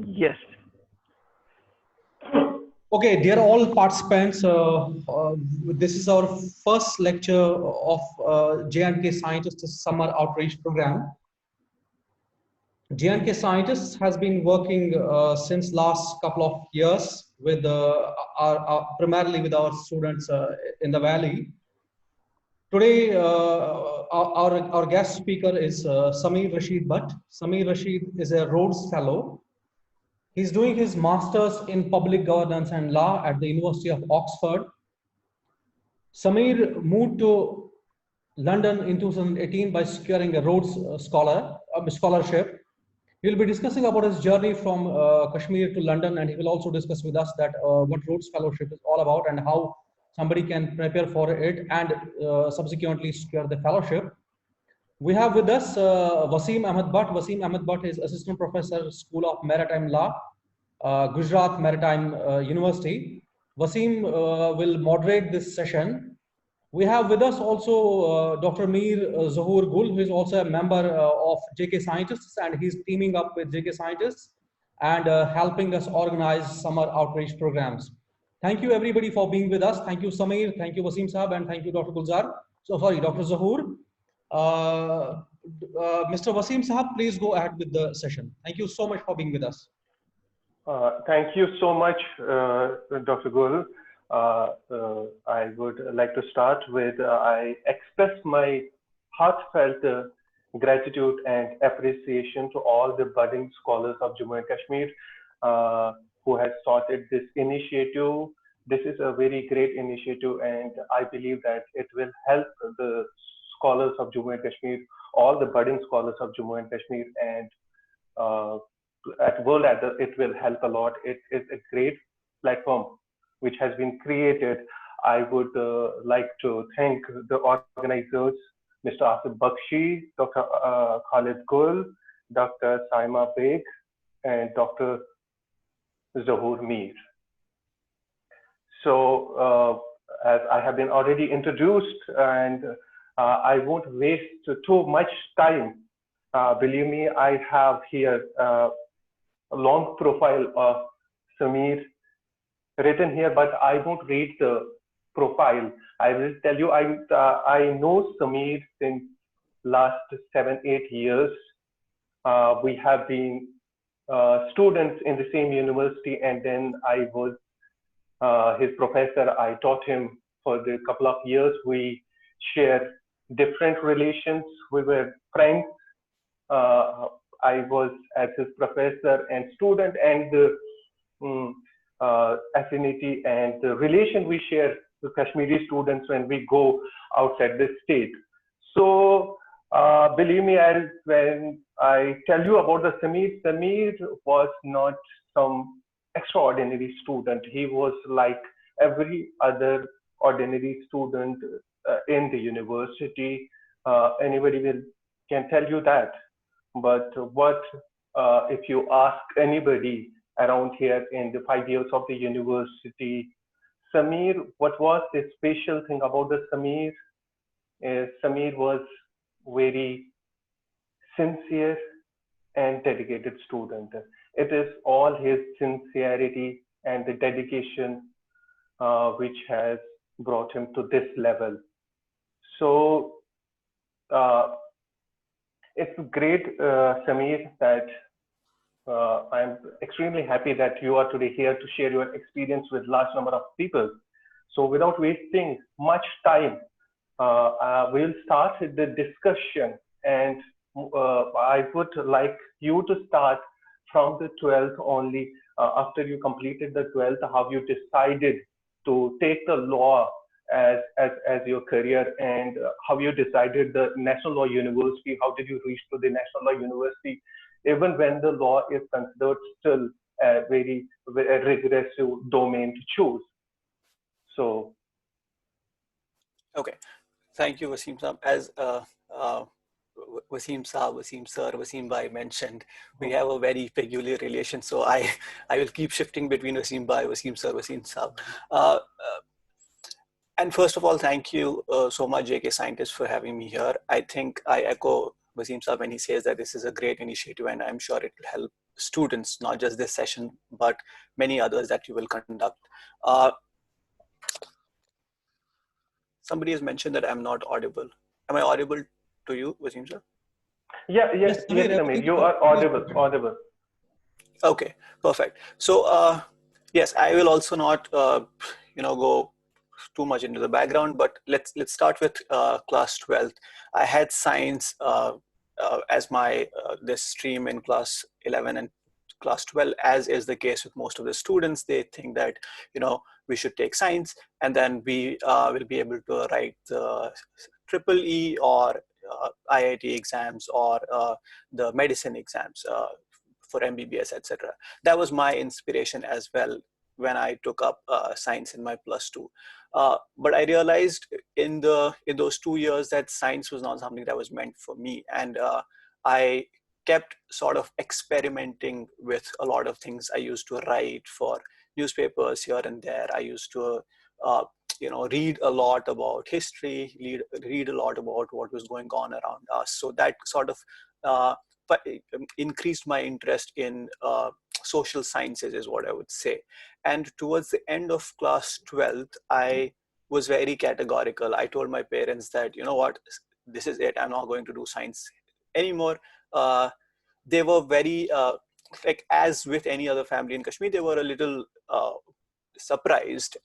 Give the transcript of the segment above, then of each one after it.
Yes. Okay, dear all participants, this is our first lecture of J&K Scientists Summer Outreach Program. J&K Scientists has been working since last couple of years with primarily with our students in the Valley. Today, our guest speaker is Sameer Rashid Bhat. Sameer Rashid is a Rhodes Fellow. He's doing his master's in public governance and law at the University of Oxford. Sameer moved to London in 2018 by securing a Rhodes Scholarship. He'll be discussing about his journey from Kashmir to London, and he will also discuss with us that what Rhodes Scholarship is all about and how somebody can prepare for it and subsequently secure the fellowship. We have with us Wasim Ahmed Bhat. Wasim Ahmed Bhat is Assistant Professor, School of Maritime Law, Gujarat Maritime University. Wasim will moderate this session. We have with us also Dr. Mir Zahur Gul, who is also a member of JK Scientists, and he's teaming up with JK Scientists and helping us organize summer outreach programs. Thank you everybody for being with us. Thank you Sameer, thank you Wasim Saab, and thank you Dr. Gulzar. So sorry, Dr. Zahur. Mr. Wasim Saab, please go ahead with the session. Thank you so much for being with us. Thank you so much, Dr. Gul. I would like to start with I express my heartfelt gratitude and appreciation to all the budding scholars of Jammu and Kashmir who has started this initiative. This is a very great initiative, and I believe that it will help the scholars of Jammu and Kashmir, all the budding scholars of Jammu and Kashmir, and at world it will help a lot. It is a great platform which has been created. I would like to thank the organizers, Mr. Asif Bakshi, Dr. Khalid Gul, Dr. Saima Beg, and Dr. Zahur Mir. So as I have been already introduced, and I won't waste too much time. Believe me, I have here a long profile of Sameer written here, but I won't read the profile. I will tell you, I know Sameer since last 7-8 years. We have been students in the same university, and then I was his professor. I taught him for the couple of years. We shared different relations. We were friends. I was as his professor and student, and the affinity and the relation we share with Kashmiri students when we go outside the state. So believe me, when I tell you about the Sameer was not some extraordinary student. He was like every other ordinary student in the university. Anybody can tell you that. But what if you ask anybody around here in the 5 years of the university, Sameer, what was the special thing about the Sameer? Sameer was very sincere and dedicated student. It is all his sincerity and the dedication which has brought him to this level. So it's great, Sameer, that I'm extremely happy that you are today here to share your experience with large number of people. So without wasting much time, we'll start the discussion, and I would like you to start from the 12th only. After you completed the 12th, how you decided to take the law as your career, and how you decided the National Law University. How did you reach to the National Law University, even when the law is considered still a very regressive domain to choose? So, okay, thank you, Wasim Saab. As Wasim Saab, Wasim Sir, Wasim Bhai mentioned, we have a very peculiar relation. So I will keep shifting between Wasim Bhai, Wasim Sir, Wasim Saab. And first of all, thank you so much, JK Scientists, for having me here. I think I echo Wasim Saab when he says that this is a great initiative, and I'm sure it will help students, not just this session, but many others that you will conduct. Uh, somebody has mentioned that I'm not audible. Am I audible to you, Wasim sir? Yeah, Yes, yes, Samir, Samir, everything you are audible. Okay, perfect. So yes, I will also not go too much into the background, but let's start with class 12th. I had science as my this stream in class 11 and class 12, as is the case with most of the students. They think that we should take science, and then we will be able to write the triple E or IIT exams or the medicine exams for MBBS, etc. That was my inspiration as well when I took up science in my +2. But I realized in those 2 years that science was not something that was meant for me, and I kept sort of experimenting with a lot of things. I used to write for newspapers here and there. I used to read a lot about history, read a lot about what was going on around us. So that sort of increased my interest in social sciences, is what I would say. And towards the end of class 12th, I was very categorical. I told my parents that, you know what, this is it. I'm not going to do science anymore. They were very, like as with any other family in Kashmir, they were a little surprised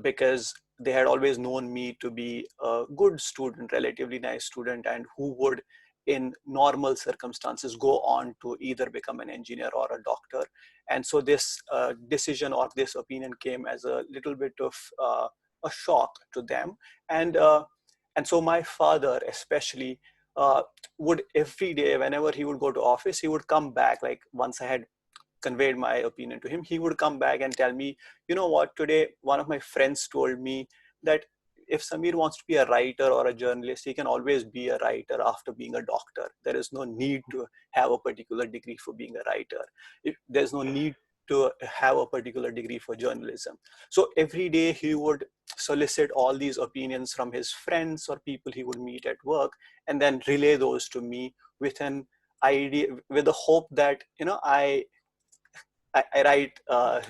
because they had always known me to be a good student, relatively nice student, and who would in normal circumstances go on to either become an engineer or a doctor. And so this decision or this opinion came as a little bit of a shock to them. And so my father especially would every day, whenever he would go to office, he would come back, like once I had conveyed my opinion to him, he would come back and tell me, you know what, today one of my friends told me that if Samir wants to be a writer or a journalist, he can always be a writer after being a doctor. There is no need to have a particular degree for being a writer. There's no need to have a particular degree for journalism. So every day he would solicit all these opinions from his friends or people he would meet at work, and then relay those to me with an idea, with the hope that I write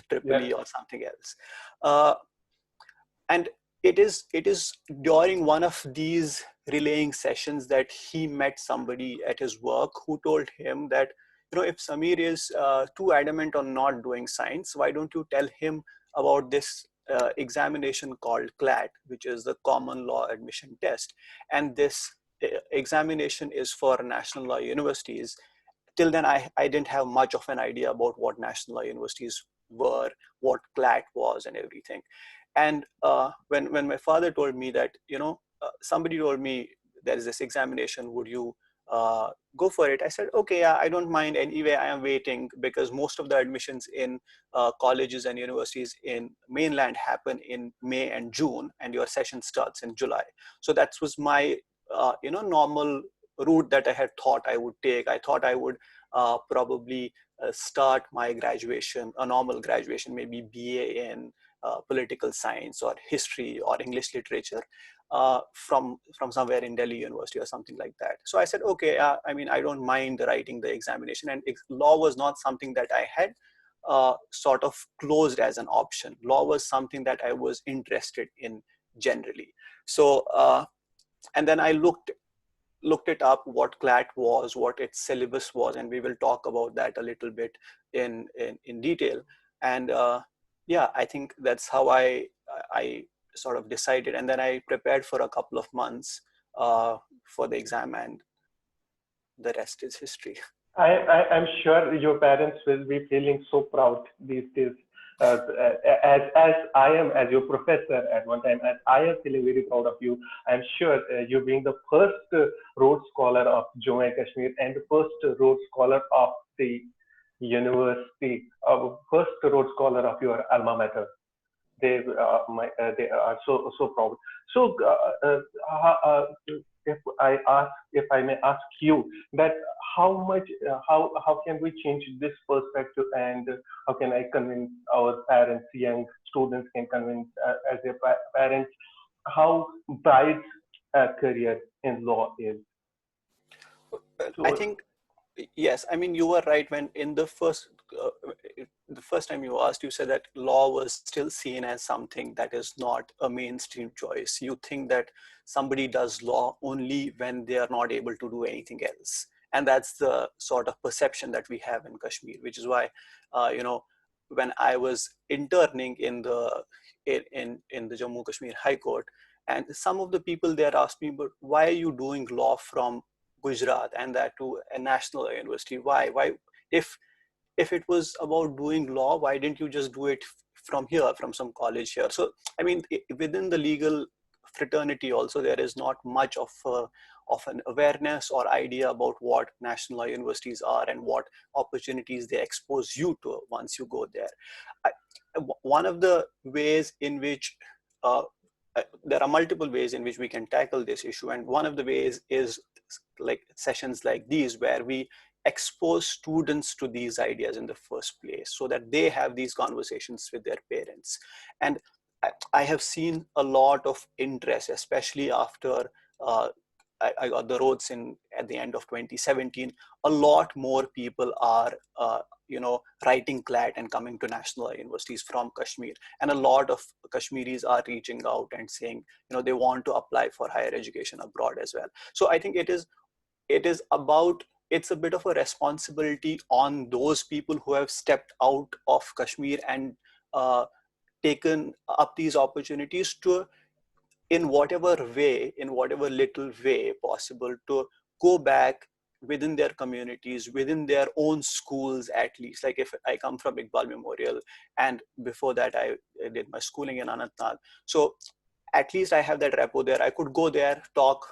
triple Yeah. E or something else. And it is during one of these relaying sessions that he met somebody at his work who told him that, if Samir is too adamant on not doing science, why don't you tell him about this examination called CLAT, which is the Common Law Admission Test. And this examination is for national law universities. Till then, I didn't have much of an idea about what national law universities were, what CLAT was and everything. And when my father told me that, somebody told me there is this examination, would you go for it? I said, okay, yeah, I don't mind. Anyway, I am waiting because most of the admissions in colleges and universities in mainland happen in May and June, and your session starts in July. So that was my, normal route that I had thought I would take. I thought I would probably start my graduation, a normal graduation, maybe BA in political science or history or English literature from somewhere in Delhi University or something like that. So I said, okay, I don't mind writing the examination. And law was not something that I had sort of closed as an option. Law was something that I was interested in generally. So, and then I looked it up, what CLAT was, what its syllabus was, and we will talk about that a little bit in detail. And yeah, I think that's how I sort of decided. And then I prepared for a couple of months for the exam, and the rest is history. I'm sure your parents will be feeling so proud these days. Uh, as I am, as your professor at one time, as I am feeling very proud of you. I'm sure you being the first Rhodes Scholar of Jammu and Kashmir and the first Rhodes Scholar of the university, first Rhodes Scholar of your alma mater. They are so proud. So if I may ask you that how much how can we change this perspective, and how can I convince our parents, young students can convince as their parents how bright a career in law is. I So think Yes, I mean, you were right when in uh, the first time you asked, you said that law was still seen as something that is not a mainstream choice. You think that somebody does law only when they are not able to do anything else. And that's the sort of perception that we have in Kashmir, which is why, you know, when I was interning in the Jammu Kashmir High Court, and some of the people there asked me, but why are you doing law from Gujarat, and that to a national university? Why? If if it was about doing law, why didn't you just do it from here, from some college here? So I mean, within the legal fraternity also, there is not much of an awareness or idea about what national law universities are and what opportunities they expose you to once you go there. I, One of the ways in which uh, there are multiple ways in which we can tackle this issue, and one of the ways is like sessions like these, where we expose students to these ideas in the first place so that they have these conversations with their parents. And I have seen a lot of interest, especially after I got the Rhodes in at the end of 2017. A lot more people are writing CLAT and coming to national universities from Kashmir, and a lot of Kashmiris are reaching out and saying, they want to apply for higher education abroad as well. So I think it's a bit of a responsibility on those people who have stepped out of Kashmir and taken up these opportunities to, in whatever little way possible, to go back within their communities, within their own schools at least. Like if I come from Iqbal Memorial, and before that I did my schooling in Anantnag. So at least I have that repo there. I could go there, talk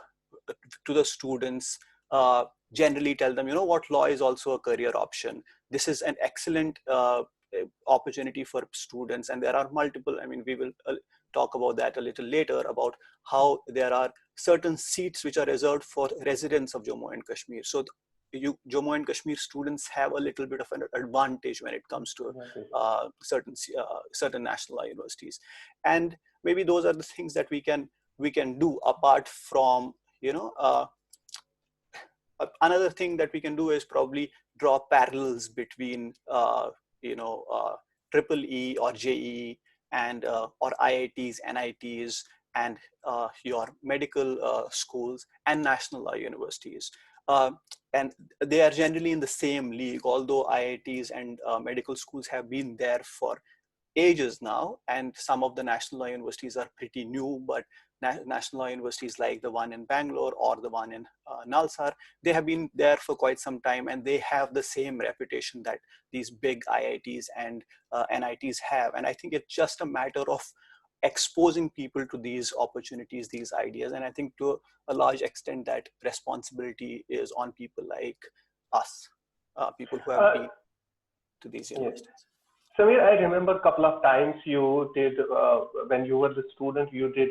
to the students, generally tell them, what, law is also a career option. This is an excellent opportunity for students, and there are multiple. I mean, we will talk about that a little later, about how there are certain seats which are reserved for residents of Jammu and Kashmir. So Jammu and Kashmir students have a little bit of an advantage when it comes to certain national universities. And maybe those are the things that we can do, apart from another thing that we can do is probably draw parallels between triple E or JEE and or IITs, NITs, and your medical schools and national law universities. Uh, and they are generally in the same league, although IITs and medical schools have been there for ages now, and some of the national law universities are pretty new, but national law universities like the one in Bangalore or the one in Nalsar, they have been there for quite some time, and they have the same reputation that these big IITs and NITs have. And I think it's just a matter of exposing people to these opportunities, these ideas. And I think to a large extent that responsibility is on people like us, people who have been to these universities. Yes. Samir, I remember a couple of times you did, when you were the student, you did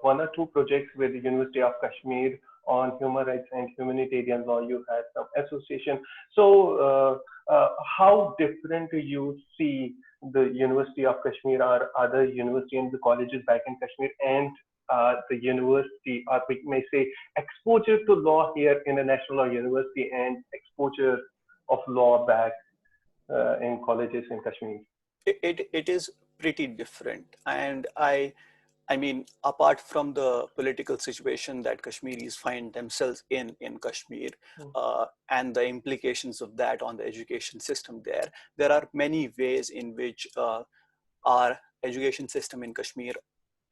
one or two projects with the University of Kashmir on human rights and humanitarian law. You had some association. So, how different do you see the University of Kashmir or other universities and the colleges back in Kashmir, and the university, or we may say exposure to law here in a national law university and exposure of law back in colleges in Kashmir? It is pretty different. And I mean, apart from the political situation that Kashmiris find themselves in Kashmir, and the implications of that on the education system there are many ways in which our education system in Kashmir,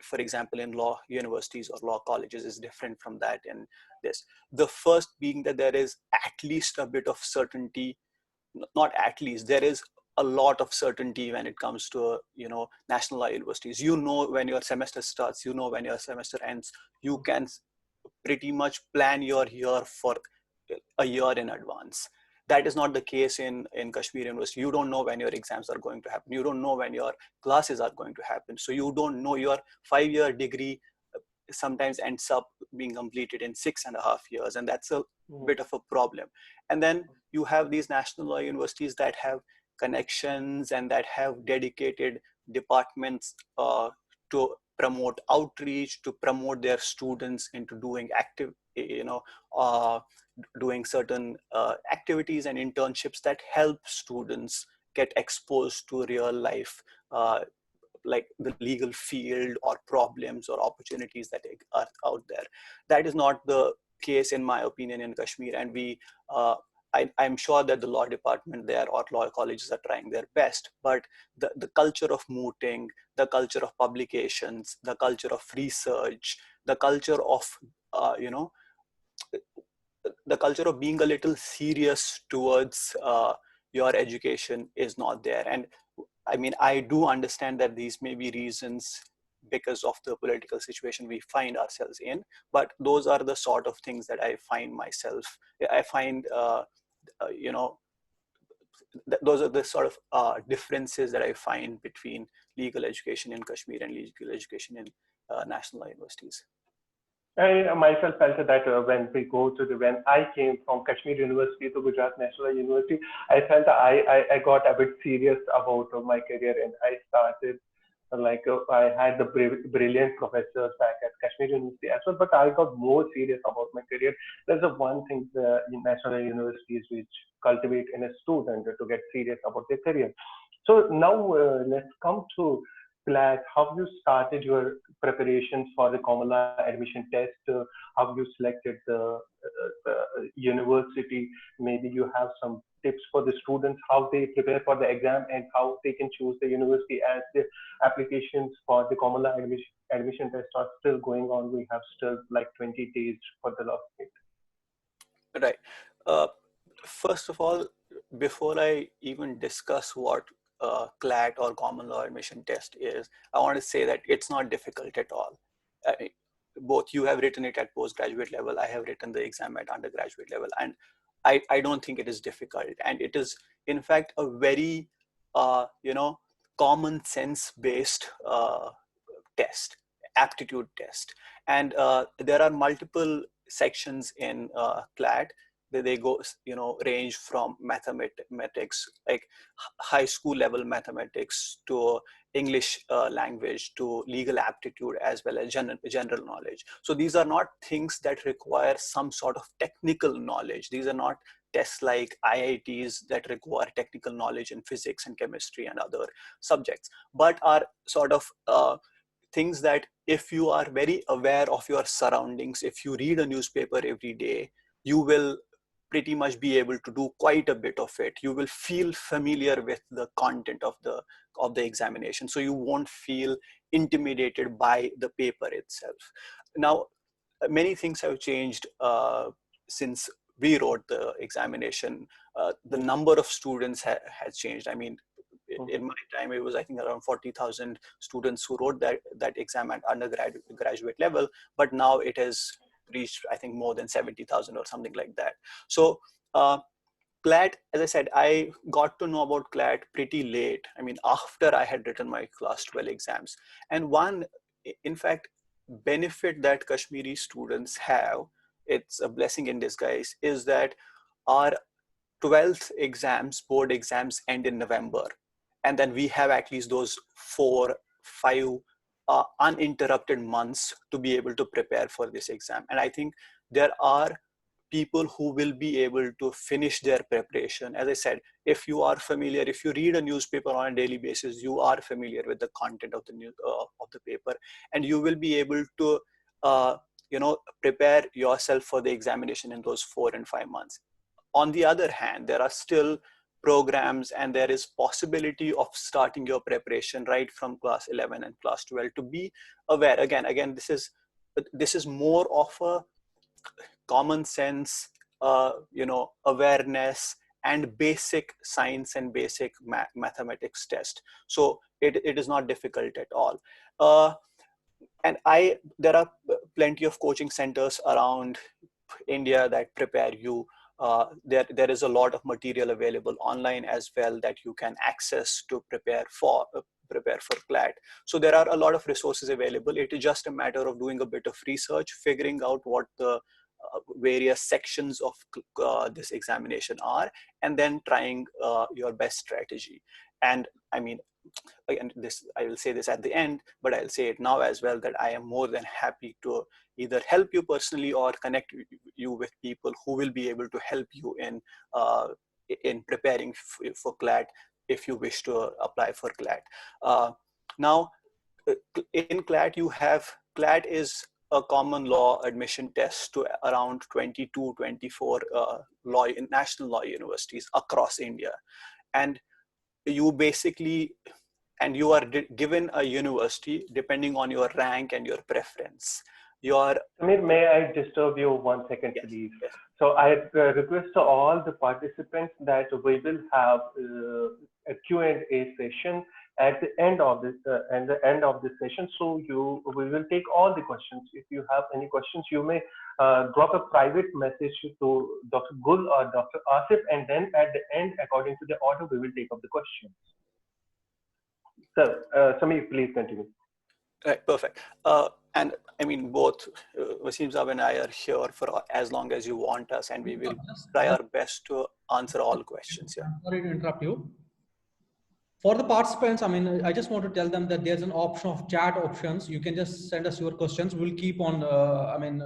for example, in law universities or law colleges, is different from that in this. The first being that there is at least a bit of certainty, not at least, there is a lot of certainty when it comes to national law universities. When your semester starts, when your semester ends. You can pretty much plan your year for a year in advance. That is not the case in Kashmir University. You don't know when your exams are going to happen. You don't know when your classes are going to happen. So you don't know. Your 5-year degree sometimes ends up being completed in 6.5 years, and that's a bit of a problem. And then you have these national law universities that have connections and that have dedicated departments to promote outreach, to promote their students into doing doing certain activities and internships that help students get exposed to real life, like the legal field or problems or opportunities that are out there. That is not the case, in my opinion, in Kashmir. And I'm sure that the law department there or law colleges are trying their best, but the culture of mooting, the culture of publications, the culture of research, the culture of, the culture of being a little serious towards your education is not there. And I mean, I do understand that these may be reasons because of the political situation we find ourselves in, but those are the sort of things that I find, you know, those are the sort of differences that I find between legal education in Kashmir and legal education in national universities. I myself felt that when I came from Kashmir University to Gujarat National University, I felt I got a bit serious about my career, and I started I had the brilliant professors back at Kashmir University as well, but I got more serious about my career. There's a one thing in national universities which cultivate in a student to get serious about their career. So now let's come to class. How you started your preparations for the common law admission test? How you selected the university? Maybe you have some tips for the students how they prepare for the exam and how they can choose the university, as the applications for the common law admission test are still going on. We have still like 20 days for the last date. Right. Uh, First of all, before I even discuss what CLAT or common law admission test is, I want to say that it's not difficult at all. Both you have written it at postgraduate level, I have written the exam at undergraduate level, and I don't think it is difficult. And it is, in fact, a very, common sense based test, aptitude test. And there are multiple sections in CLAT. They go, range from mathematics, like high school level mathematics, to English language, to legal aptitude, as well as general knowledge. So these are not things that require some sort of technical knowledge. These are not tests like IITs that require technical knowledge in physics and chemistry and other subjects, but are sort of things that, if you are very aware of your surroundings, if you read a newspaper every day, you will pretty much be able to do quite a bit of it. You will feel familiar with the content of the examination, so you won't feel intimidated by the paper itself. Now, many things have changed since we wrote the examination. The number of students has changed. I mean, in my time, it was, I think, around 40,000 students who wrote that exam at undergraduate level, but now it has reached, I think, more than 70,000 or something like that. So CLAT, as I said, I got to know about CLAT pretty late. I mean, after I had written my class 12 exams. And one, in fact, benefit that Kashmiri students have, it's a blessing in disguise, is that our 12th exams, board exams, end in November. And then we have at least those 4-5 uninterrupted months to be able to prepare for this exam. And I think there are people who will be able to finish their preparation. As I said, if you are familiar, if you read a newspaper on a daily basis, you are familiar with the content of the paper, and you will be able to prepare yourself for the examination in those 4 and 5 months. On the other hand, there are still programs, and there is possibility of starting your preparation right from class 11 and class 12 to be aware. Again, this is more of a common sense, awareness and basic science and basic mathematics test. So it is not difficult at all. And there are plenty of coaching centers around India that prepare you. There is a lot of material available online as well that you can access to prepare for CLAT. So there are a lot of resources available. It is just a matter of doing a bit of research, figuring out what the various sections of this examination are, and then trying your best strategy. And I mean, again, I will say this at the end, but I'll say it now as well, that I am more than happy to either help you personally or connect you with people who will be able to help you in preparing for CLAT if you wish to apply for CLAT. Now, in CLAT, CLAT is a common law admission test to around 22, 24 national law universities across India. And you basically, and you are given a university depending on your rank and your preference. Samir, may I disturb you 1 second, Yes, please? yes. So I request to all the participants that we will have a Q&A session at the end of this session. So we will take all the questions. If you have any questions, you may drop a private message to Dr. Gul or Dr. Asif, and then at the end, according to the order, we will take up the questions. So, Samir, please continue. Right, perfect. And I mean, both Wasim Saab and I are here for as long as you want us, and we will try our best to answer all questions. Yeah. Sorry to interrupt you. For the participants, I mean, I just want to tell them that there's an option of chat options. You can just send us your questions. We'll keep on,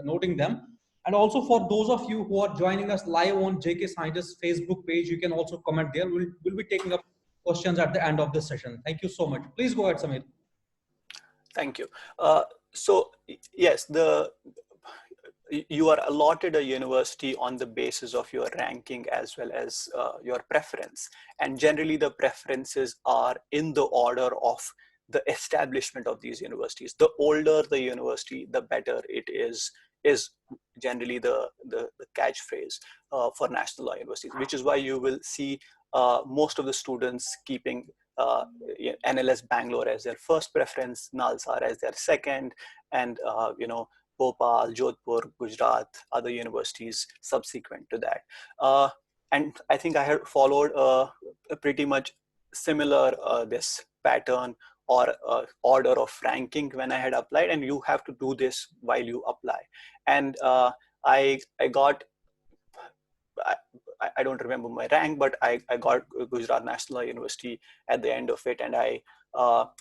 noting them. And also for those of you who are joining us live on JK Scientist Facebook page, you can also comment there. We'll be taking up questions at the end of this session. Thank you so much. Please go ahead, Samir. Thank you. So yes, you are allotted a university on the basis of your ranking as well as your preference. And generally the preferences are in the order of the establishment of these universities. The older the university, the better it is generally the catchphrase for national law universities, which is why you will see most of the students keeping NLS Bangalore as their first preference, Nalsar as their second, and Bhopal, Jodhpur, Gujarat, other universities subsequent to that. And I think I had followed a pretty much similar this pattern or order of ranking when I had applied, and you have to do this while you apply. And I got, I don't remember my rank, but I got Gujarat National University at the end of it. And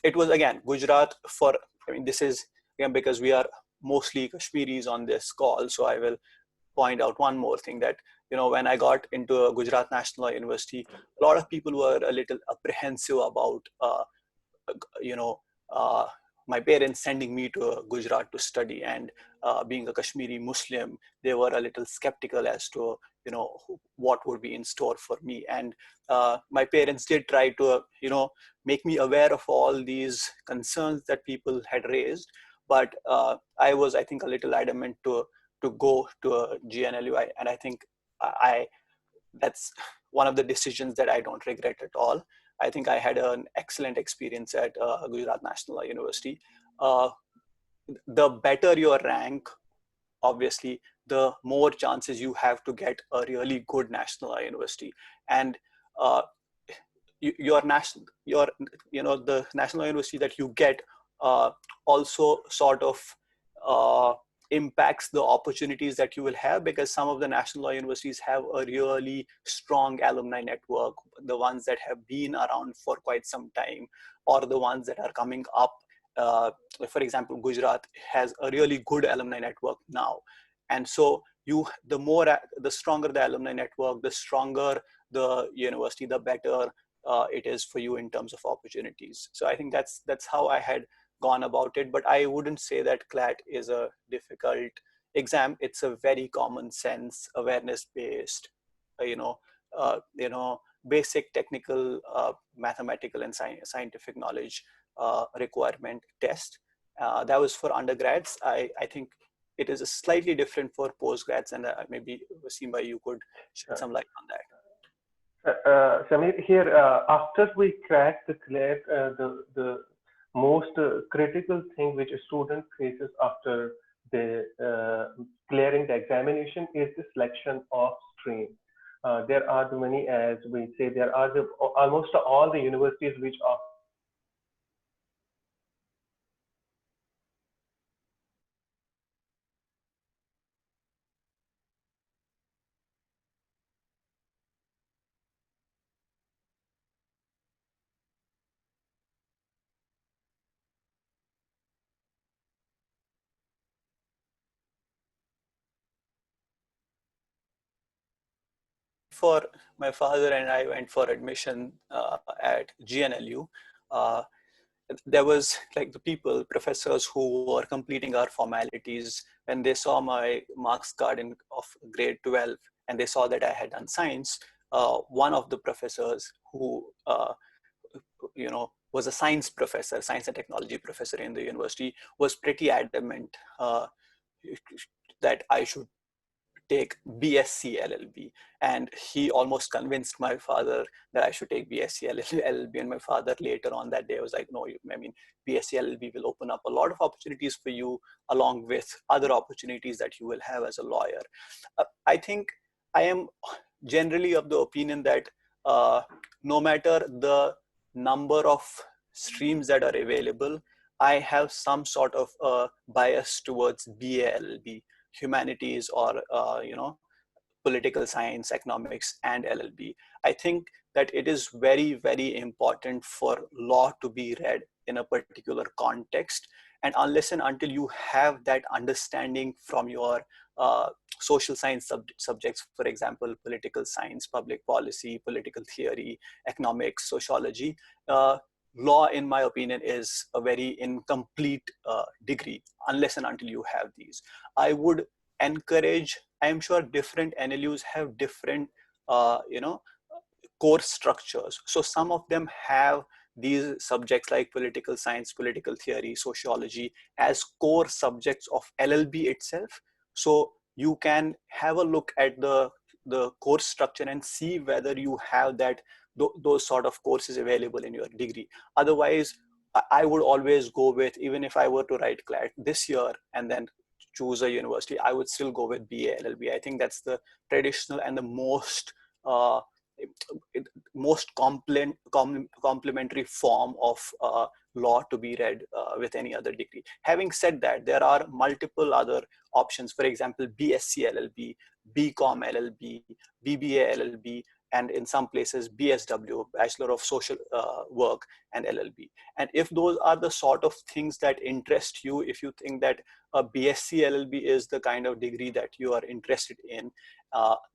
it was again, Gujarat for, I mean, this is again, because we are mostly Kashmiris on this call. So I will point out one more thing that, when I got into Gujarat National University, a lot of people were a little apprehensive about, my parents sending me to Gujarat to study, and being a Kashmiri Muslim, they were a little skeptical as to, what would be in store for me. And my parents did try to, make me aware of all these concerns that people had raised. But I was, I think, a little adamant to go to a GNLU, and I think that's one of the decisions that I don't regret at all. I think I had an excellent experience at Gujarat National University. The better your rank, obviously, the more chances you have to get a really good national university. And the national university that you get also sort of impacts the opportunities that you will have, because some of the national law universities have a really strong alumni network, the ones that have been around for quite some time, or the ones that are coming up. For example, Gujarat has a really good alumni network now. And so the stronger the alumni network, the stronger the university, the better it is for you in terms of opportunities. So I think that's how I had gone about it. But I wouldn't say that CLAT is a difficult exam. It's a very common sense, awareness based, basic technical, mathematical and scientific knowledge requirement test. That was for undergrads. I think it is a slightly different for postgrads, and maybe Wasim, you could shed some light on that. Samir, here, after we crack the CLAT, the most critical thing which a student faces after clearing the examination is the selection of stream. There are many, as we say, there are almost all the universities which are for my father and I went for admission at GNLU, there was like the people, professors who were completing our formalities. When they saw my marks card of grade 12 and they saw that I had done science, one of the professors who, was a science professor, science and technology professor in the university, was pretty adamant that I should take BSc LLB, and he almost convinced my father that I should take BSc LLB. And my father later on that day was like, no, I mean, BSc LLB will open up a lot of opportunities for you, along with other opportunities that you will have as a lawyer. I think I am generally of the opinion that no matter the number of streams that are available, I have some sort of bias towards BA-LLB, humanities, or political science, economics, and LLB. I think that it is very, very important for law to be read in a particular context. And unless and until you have that understanding from your social science subjects, for example, political science, public policy, political theory, economics, sociology, law, in my opinion, is a very incomplete degree unless and until you have these. I would encourage, I'm sure different NLUs have different, course structures. So some of them have these subjects like political science, political theory, sociology as core subjects of LLB itself. So you can have a look at the course structure and see whether you have that those sort of courses available in your degree. Otherwise, I would always go with, even if I were to write CLAT this year and then choose a university, I would still go with BA LLB. I think that's the traditional and the most complementary form of law to be read with any other degree. Having said that, there are multiple other options. For example, BSc LLB, BCom LLB, BBA LLB, and in some places BSW, Bachelor of Social Work, and LLB. And if those are the sort of things that interest you, if you think that a BSc LLB is the kind of degree that you are interested in,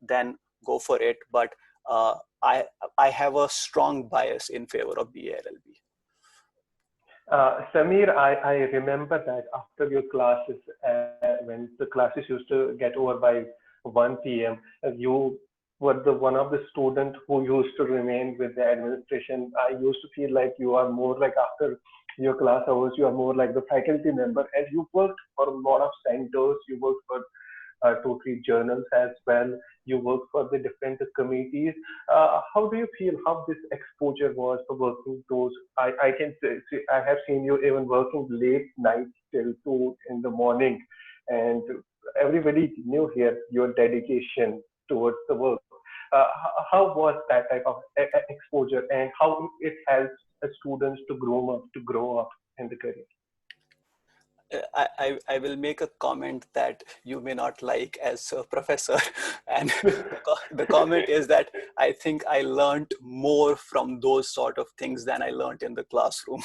then go for it. But I have a strong bias in favor of BA LLB. Samir, I remember that after your classes, when the classes used to get over by 1 p.m., you were one of the students who used to remain with the administration. I used to feel like you are more like, after your class hours, you are more like the faculty member, and you worked for a lot of centers. You worked for 2-3 journals as well. You work for the different committees. How do you feel how this exposure was for working those? I can say, I have seen you even working late nights till 2 in the morning, and everybody knew here your dedication towards the work. How was that type of exposure, and how it helps students to grow up in the career? I will make a comment that you may not like as a professor, and the comment is that I think I learned more from those sort of things than I learned in the classroom.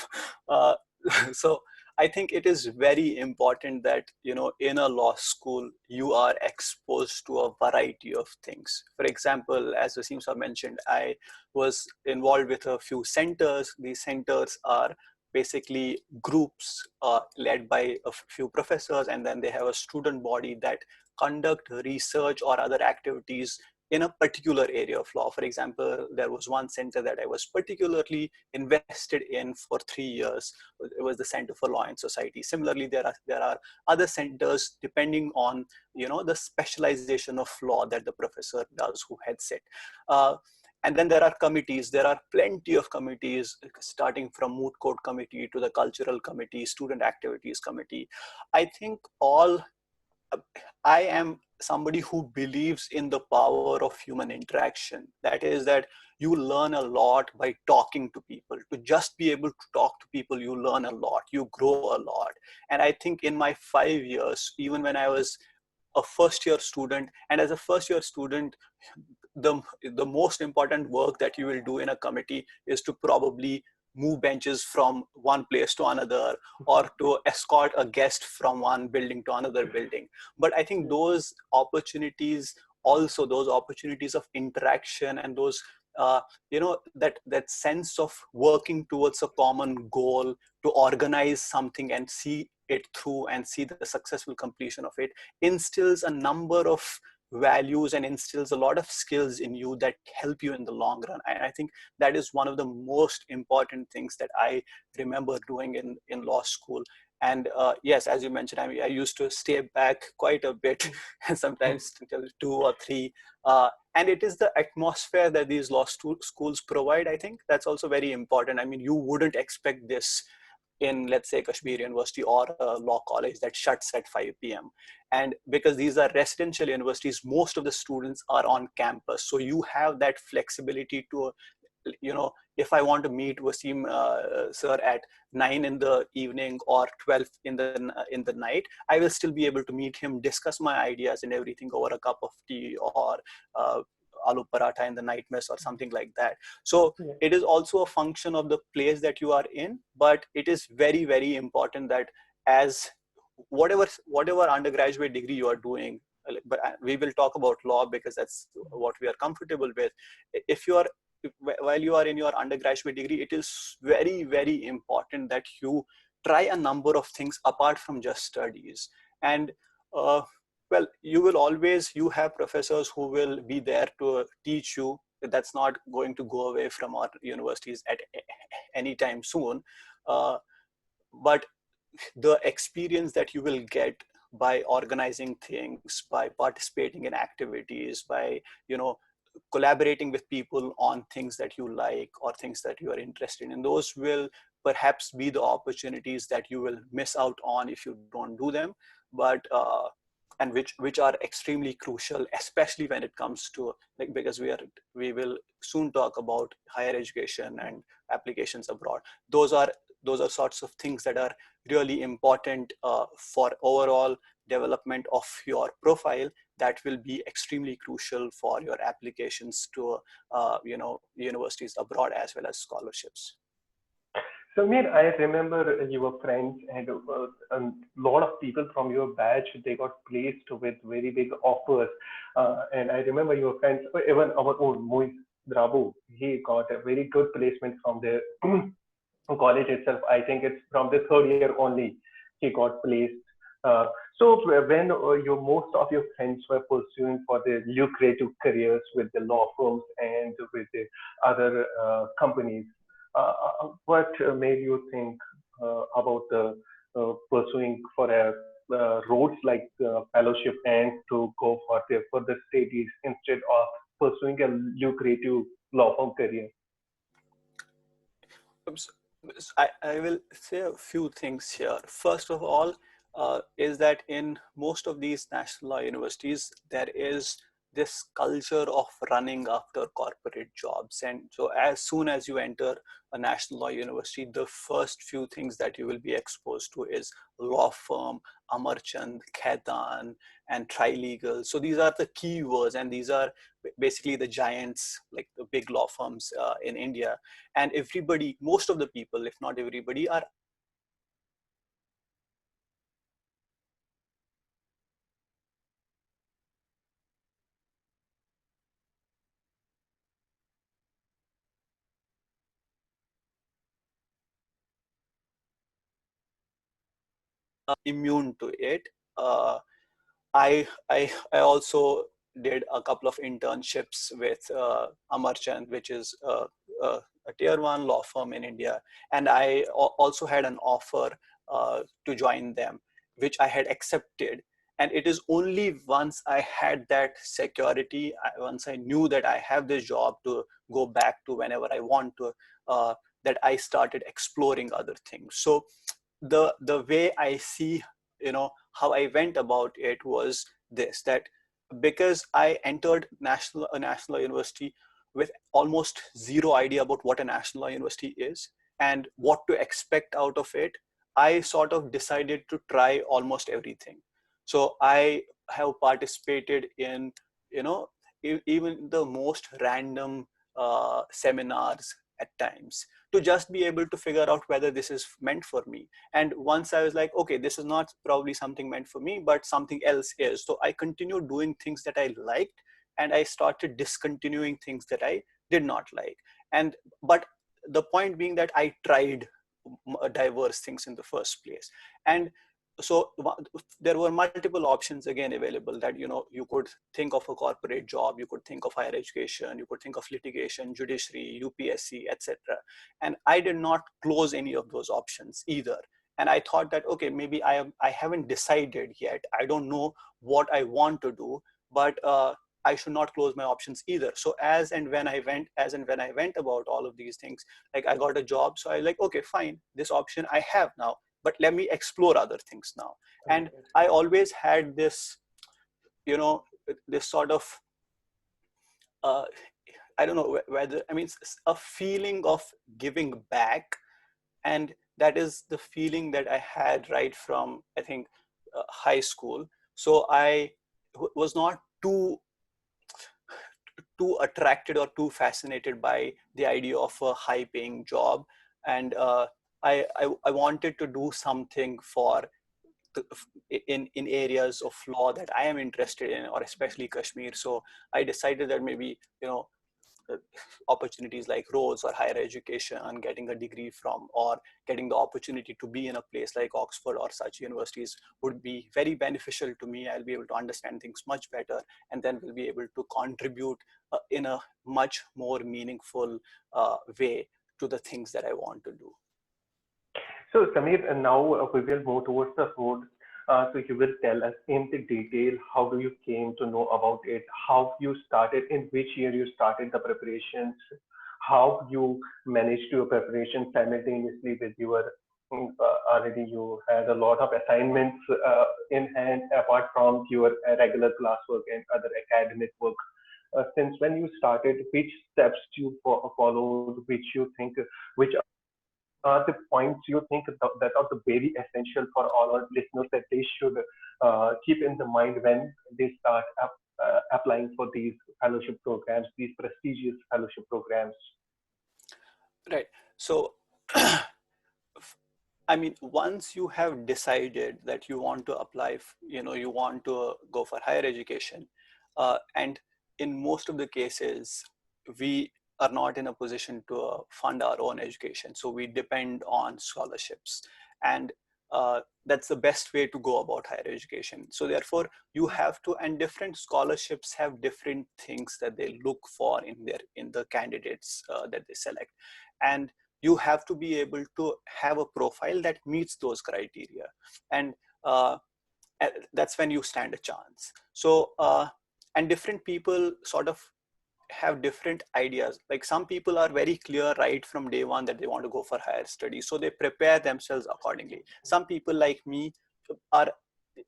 So I think it is very important that, in a law school, you are exposed to a variety of things. For example, as Wasim sir mentioned, I was involved with a few centers. These centers are basically groups led by a few professors, and then they have a student body that conduct research or other activities in a particular area of law. For example, there was one center that I was particularly invested in for 3 years. It was the Center for Law and Society. Similarly, there are other centers depending on the specialization of law that the professor does who heads it. And then there are committees. There are plenty of committees, starting from moot court committee to the cultural committee, student activities committee. I think I am somebody who believes in the power of human interaction. That is, that you learn a lot by talking to people. To just be able to talk to people, you learn a lot, you grow a lot. And I think in my 5 years, even when I was a first-year student, and as a first-year student, the most important work that you will do in a committee is to probably move benches from one place to another, or to escort a guest from one building to another building. But I think those opportunities also those opportunities of interaction and those that sense of working towards a common goal to organize something and see it through and see the successful completion of it instills a number of values and instills a lot of skills in you that help you in the long run. And I think that is one of the most important things that I remember doing in law school. And yes, as you mentioned, I used to stay back quite a bit, and sometimes until 2 or 3. And it is the atmosphere that these law schools provide. I think that's also very important. I mean, you wouldn't expect this in, let's say, Kashmir University or a law college that shuts at 5 p.m. And because these are residential universities, most of the students are on campus. So you have that flexibility to, if I want to meet Wasim sir at 9 in the evening or 12 in the night, I will still be able to meet him, discuss my ideas and everything over a cup of tea or aloo paratha in the night mess or something like that. So it is also a function of the place that you are in, but it is very, very important that as whatever undergraduate degree you are doing, but we will talk about law because that's what we are comfortable with. If you are while you are in your undergraduate degree, it is very, very important that you try a number of things apart from just studies. And well, you have professors who will be there to teach you. That's not going to go away from our universities at any time soon. But the experience that you will get by organizing things, by participating in activities, by collaborating with people on things that you like or things that you are interested in, those will perhaps be the opportunities that you will miss out on if you don't do them, but and which are extremely crucial, especially when it comes to, like, because we will soon talk about higher education and applications abroad. Those are sorts of things that are really important for overall development of your profile, that will be extremely crucial for your applications to universities abroad as well as scholarships. So, Mir, I remember you were friends, and a lot of people from your batch, they got placed with very big offers. And I remember you were friends. Even our own Moise Drabu, he got a very good placement from the college itself. I think it's from the third year only he got placed. So when your most of your friends were pursuing for the lucrative careers with the law firms and with the other companies, what made you think about the pursuing for a Rhodes like fellowship and to go for the further studies instead of pursuing a lucrative law firm career? I will say a few things here. First of all, is that in most of these national law universities, there is this culture of running after corporate jobs. And so as soon as you enter a national law university, the first few things that you will be exposed to is law firm, Amarchand, Khaitan, and Trilegal. So these are the key words, and these are basically the giants, like the big law firms in India. And everybody, most of the people, if not everybody, are immune to it. I also did a couple of internships with Amarchand, which is a tier 1 law firm in India, and I also had an offer to join them, which I had accepted. And it is only once I had that security, once I knew that I have this job to go back to whenever I want to, that I started exploring other things. So the way I see, how I went about it was this, that because I entered a national university with almost zero idea about what a national university is and what to expect out of it, I sort of decided to try almost everything. So I have participated in, even the most random seminars at times, to just be able to figure out whether this is meant for me. And once I was like, okay, this is not probably something meant for me, but something else is. So I continued doing things that I liked, and I started discontinuing things that I did not like. But the point being that I tried diverse things in the first place. And so there were multiple options again available, that you could think of a corporate job, you could think of higher education, you could think of litigation, judiciary, UPSC, etc. And I did not close any of those options either. And I thought that, okay, maybe I haven't decided yet, I don't know what I want to do, but I should not close my options either. So as and when I went about all of these things, like I got a job, so I like, okay, fine, this option I have now, but let me explore other things now. And I always had this, this sort of, I don't know whether, I mean, a feeling of giving back. And that is the feeling that I had right from, I think, high school. So I was not too attracted or too fascinated by the idea of a high paying job. And I wanted to do something for in areas of law that I am interested in, or especially Kashmir. So I decided that maybe, opportunities like Rhodes or higher education and getting a degree from, or getting the opportunity to be in a place like Oxford or such universities would be very beneficial to me. I'll be able to understand things much better, and then will be able to contribute in a much more meaningful way to the things that I want to do. So Samir, now we will move towards the Rhodes. So you will tell us in the detail, how do you came to know about it, how you started, in which year you started the preparations, how you managed your preparation simultaneously with your, already you had a lot of assignments in hand apart from your regular classwork and other academic work. Since when you started, which steps you followed, which you think, which are the points you think that are the very essential for all our listeners that they should keep in the mind when they start applying for these fellowship programs, these prestigious fellowship programs? Right. So, I mean, once you have decided that you want to apply, you want to go for higher education, and in most of the cases, we are not in a position to fund our own education. So we depend on scholarships, and that's the best way to go about higher education. So therefore, you have to, and different scholarships have different things that they look for in the candidates that they select, and you have to be able to have a profile that meets those criteria, and that's when you stand a chance. So and different people sort of have different ideas. Like some people are very clear right from day one that they want to go for higher studies, so they prepare themselves accordingly. Some people like me are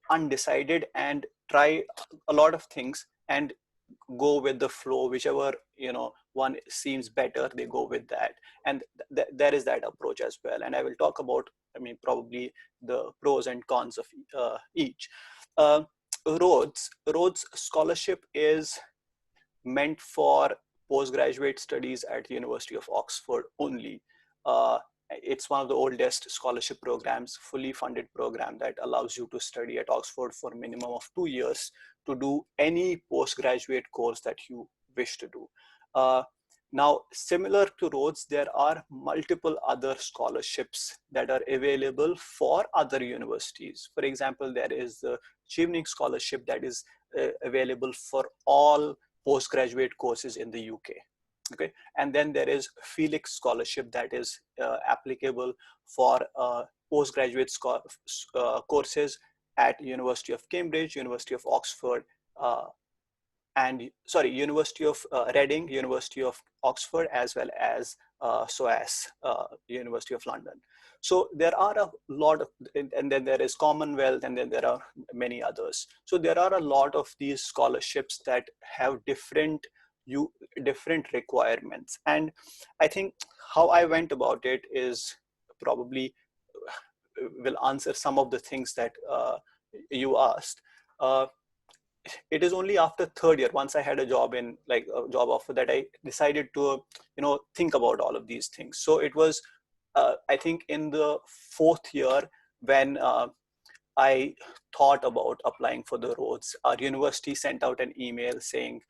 undecided and try a lot of things and go with the flow, whichever one seems better, they go with that. And there is that approach as well, and I will talk about, I mean, probably the pros and cons of each. Rhodes Scholarship is meant for postgraduate studies at the University of Oxford only. It's one of the oldest scholarship programs, fully funded program that allows you to study at Oxford for a minimum of 2 years to do any postgraduate course that you wish to do. Now, similar to Rhodes, there are multiple other scholarships that are available for other universities. For example, there is the Chevening Scholarship that is available for all postgraduate courses in the UK. Okay, and then there is Felix Scholarship that is applicable for postgraduate courses at University of Cambridge, University of Oxford, University of Reading, University of Oxford, as well as SOAS, University of London. So there are a lot of, and then there is Commonwealth, and then there are many others. So there are a lot of these scholarships that have different requirements. And I think how I went about it is probably will answer some of the things that you asked. It is only after third year, once I had a job in like a job offer, that I decided to think about all of these things. So it was I think in the fourth year when I thought about applying for the Rhodes. Our university sent out an email saying,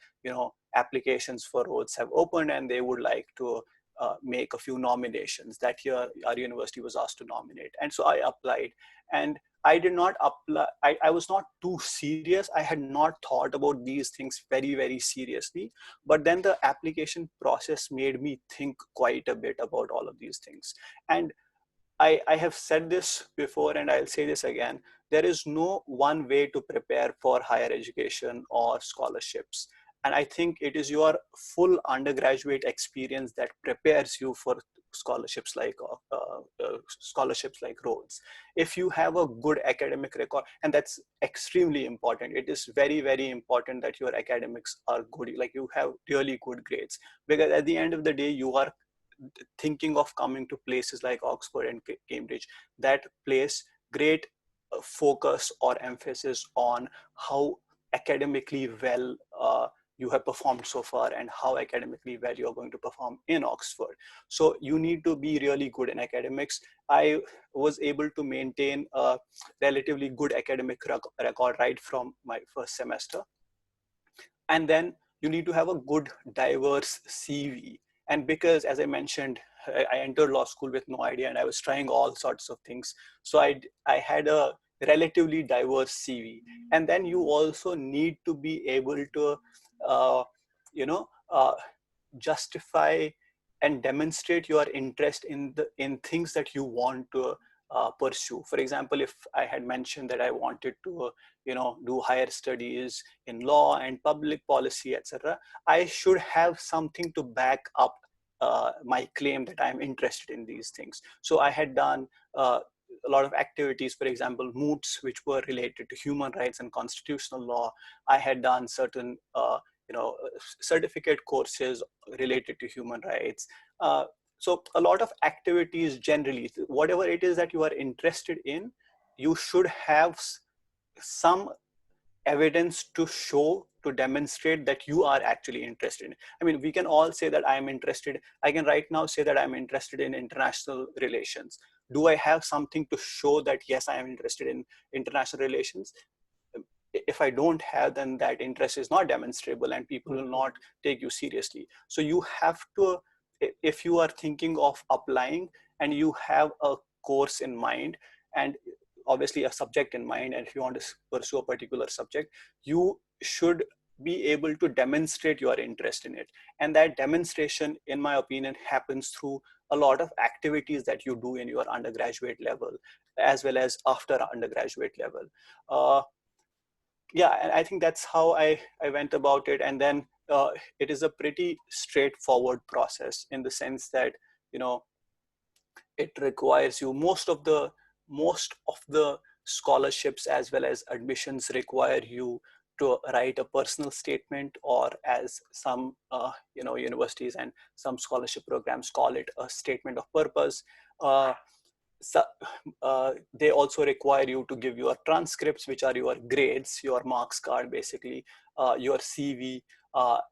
applications for Rhodes have opened and they would like to make a few nominations. That year, our university was asked to nominate. And so I applied, and I did not apply. I was not too serious. I had not thought about these things very, very seriously. But then the application process made me think quite a bit about all of these things. And I have said this before and I'll say this again. There is no one way to prepare for higher education or scholarships. And I think it is your full undergraduate experience that prepares you for scholarships like Rhodes. If you have a good academic record, and that's extremely important. It is very, very important that your academics are good, like you have really good grades, because at the end of the day, you are thinking of coming to places like Oxford and Cambridge that place great focus or emphasis on how academically well you have performed so far and how academically well you're going to perform in Oxford. So you need to be really good in academics. I was able to maintain a relatively good academic record right from my first semester. And then you need to have a good, diverse CV. And because, as I mentioned, I entered law school with no idea and I was trying all sorts of things. So I had a relatively diverse CV. And then you also need to be able to, justify and demonstrate your interest in things that you want to pursue. For example, if I had mentioned that I wanted to do higher studies in law and public policy, etc., I should have something to back up my claim that I'm interested in these things. So I had done a lot of activities, for example, moots, which were related to human rights and constitutional law. I had done certain certificate courses related to human rights. So a lot of activities generally, whatever it is that you are interested in, you should have some evidence to show, to demonstrate that you are actually interested in. I mean, we can all say that I am interested. I can right now say that I'm interested in international relations. Do I have something to show that, yes, I am interested in international relations? If I don't have, then that interest is not demonstrable and people will not take you seriously. So you have to, if you are thinking of applying and you have a course in mind and obviously a subject in mind, and if you want to pursue a particular subject, you should be able to demonstrate your interest in it. And that demonstration, in my opinion, happens through a lot of activities that you do in your undergraduate level as well as after undergraduate level. Yeah, and I think that's how I went about it. And then it is a pretty straightforward process in the sense that, it requires you, most of the scholarships as well as admissions require you to write a personal statement, or as some universities and some scholarship programs call it, a statement of purpose. So, they also require you to give your transcripts, which are your grades, your marks card, basically, your CV,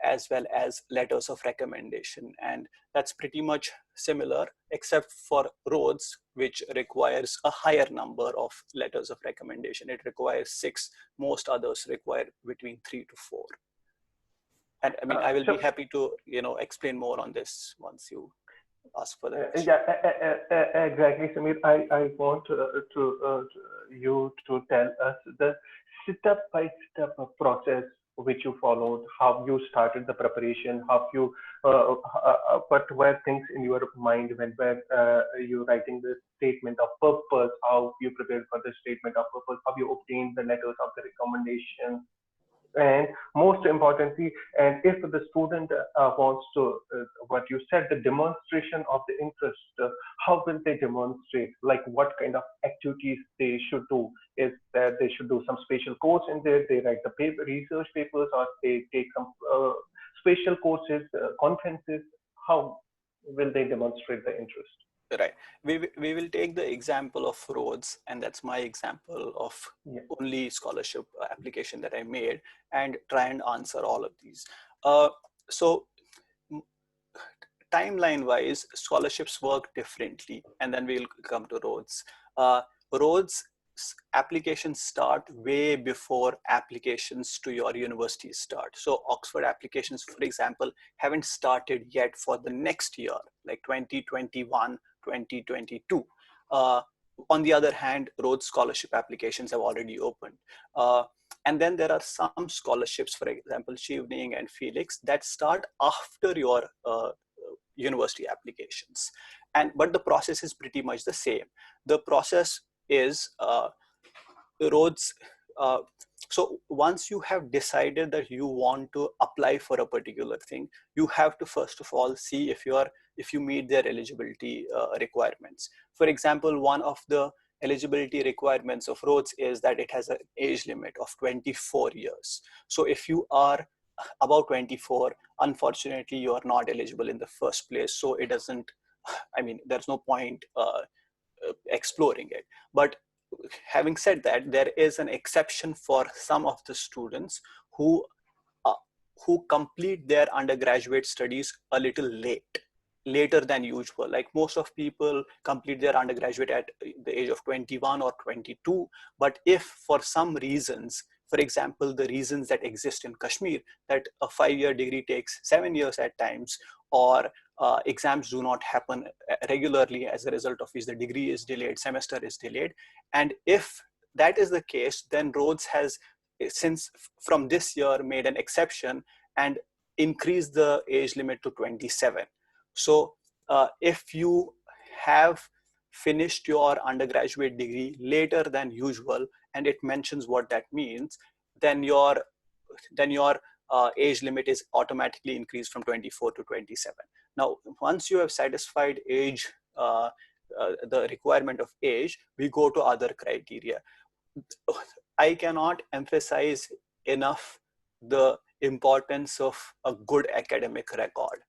as well as letters of recommendation. And that's pretty much similar, except for Rhodes, which requires a higher number of letters of recommendation. It requires 6. Most others require between 3 to 4. And I mean, I will be happy to, explain more on this once you ask for that. Yeah, exactly, Samir. I want you to tell us the step-by-step process which you followed, how you started the preparation, how you, what were things in your mind when you writing the statement of purpose, how you prepared for the statement of purpose, how you obtained the letters of the recommendation, and most importantly, and if the student wants to, what you said, the demonstration of the interest, how will they demonstrate? Like what kind of activities they should do? Is that they should do some special course in there, they write the research papers, or they take some special courses, conferences? How will they demonstrate the interest? Right. We will take the example of Rhodes, and that's my example of only scholarship application that I made, and try and answer all of these. So timeline wise, scholarships work differently, and then we'll come to Rhodes. Rhodes applications start way before applications to your university start. So Oxford applications, for example, haven't started yet for the next year, like 2021, 2022. On the other hand, Rhodes Scholarship applications have already opened. And then there are some scholarships, for example, Shivning and Felix, that start after your university applications. But the process is pretty much the same. The process is Rhodes. So once you have decided that you want to apply for a particular thing, you have to first of all see if you meet their eligibility requirements. For example, one of the eligibility requirements of Rhodes is that it has an age limit of 24 years. So if you are about 24, unfortunately, you are not eligible in the first place. So it doesn't, I mean, there's no point exploring it. But having said that, there is an exception for some of the students who complete their undergraduate studies a little later than usual. Like most of people complete their undergraduate at the age of 21 or 22. But if for some reasons, for example, the reasons that exist in Kashmir, that a 5-year degree takes 7 years at times, or exams do not happen regularly, as a result of which the degree is delayed, semester is delayed. And if that is the case, then Rhodes has, since from this year, made an exception and increased the age limit to 27. So if you have finished your undergraduate degree later than usual, and it mentions what that means, then your age limit is automatically increased from 24 to 27. Now, once you have satisfied age, the requirement of age, we go to other criteria. I cannot emphasize enough the importance of a good academic record.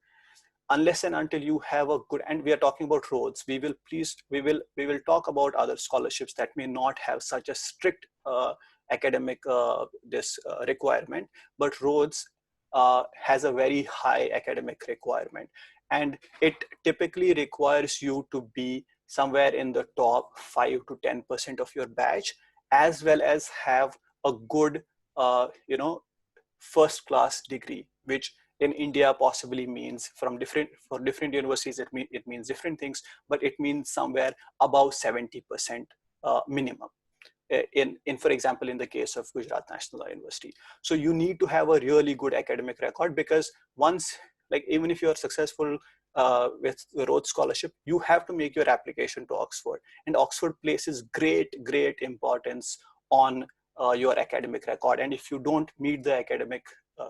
Unless and until you have a good, and we are talking about Rhodes, we will talk about other scholarships that may not have such a strict academic requirement, but Rhodes has a very high academic requirement, and it typically requires you to be somewhere in the top 5 to 10% of your batch, as well as have a good first class degree, which in India possibly means for different universities, it means different things, but it means somewhere above 70% minimum. For example, in the case of Gujarat National University. So you need to have a really good academic record, because once, like, even if you're successful with the Rhodes Scholarship, you have to make your application to Oxford, and Oxford places great importance on your academic record. And if you don't meet the academic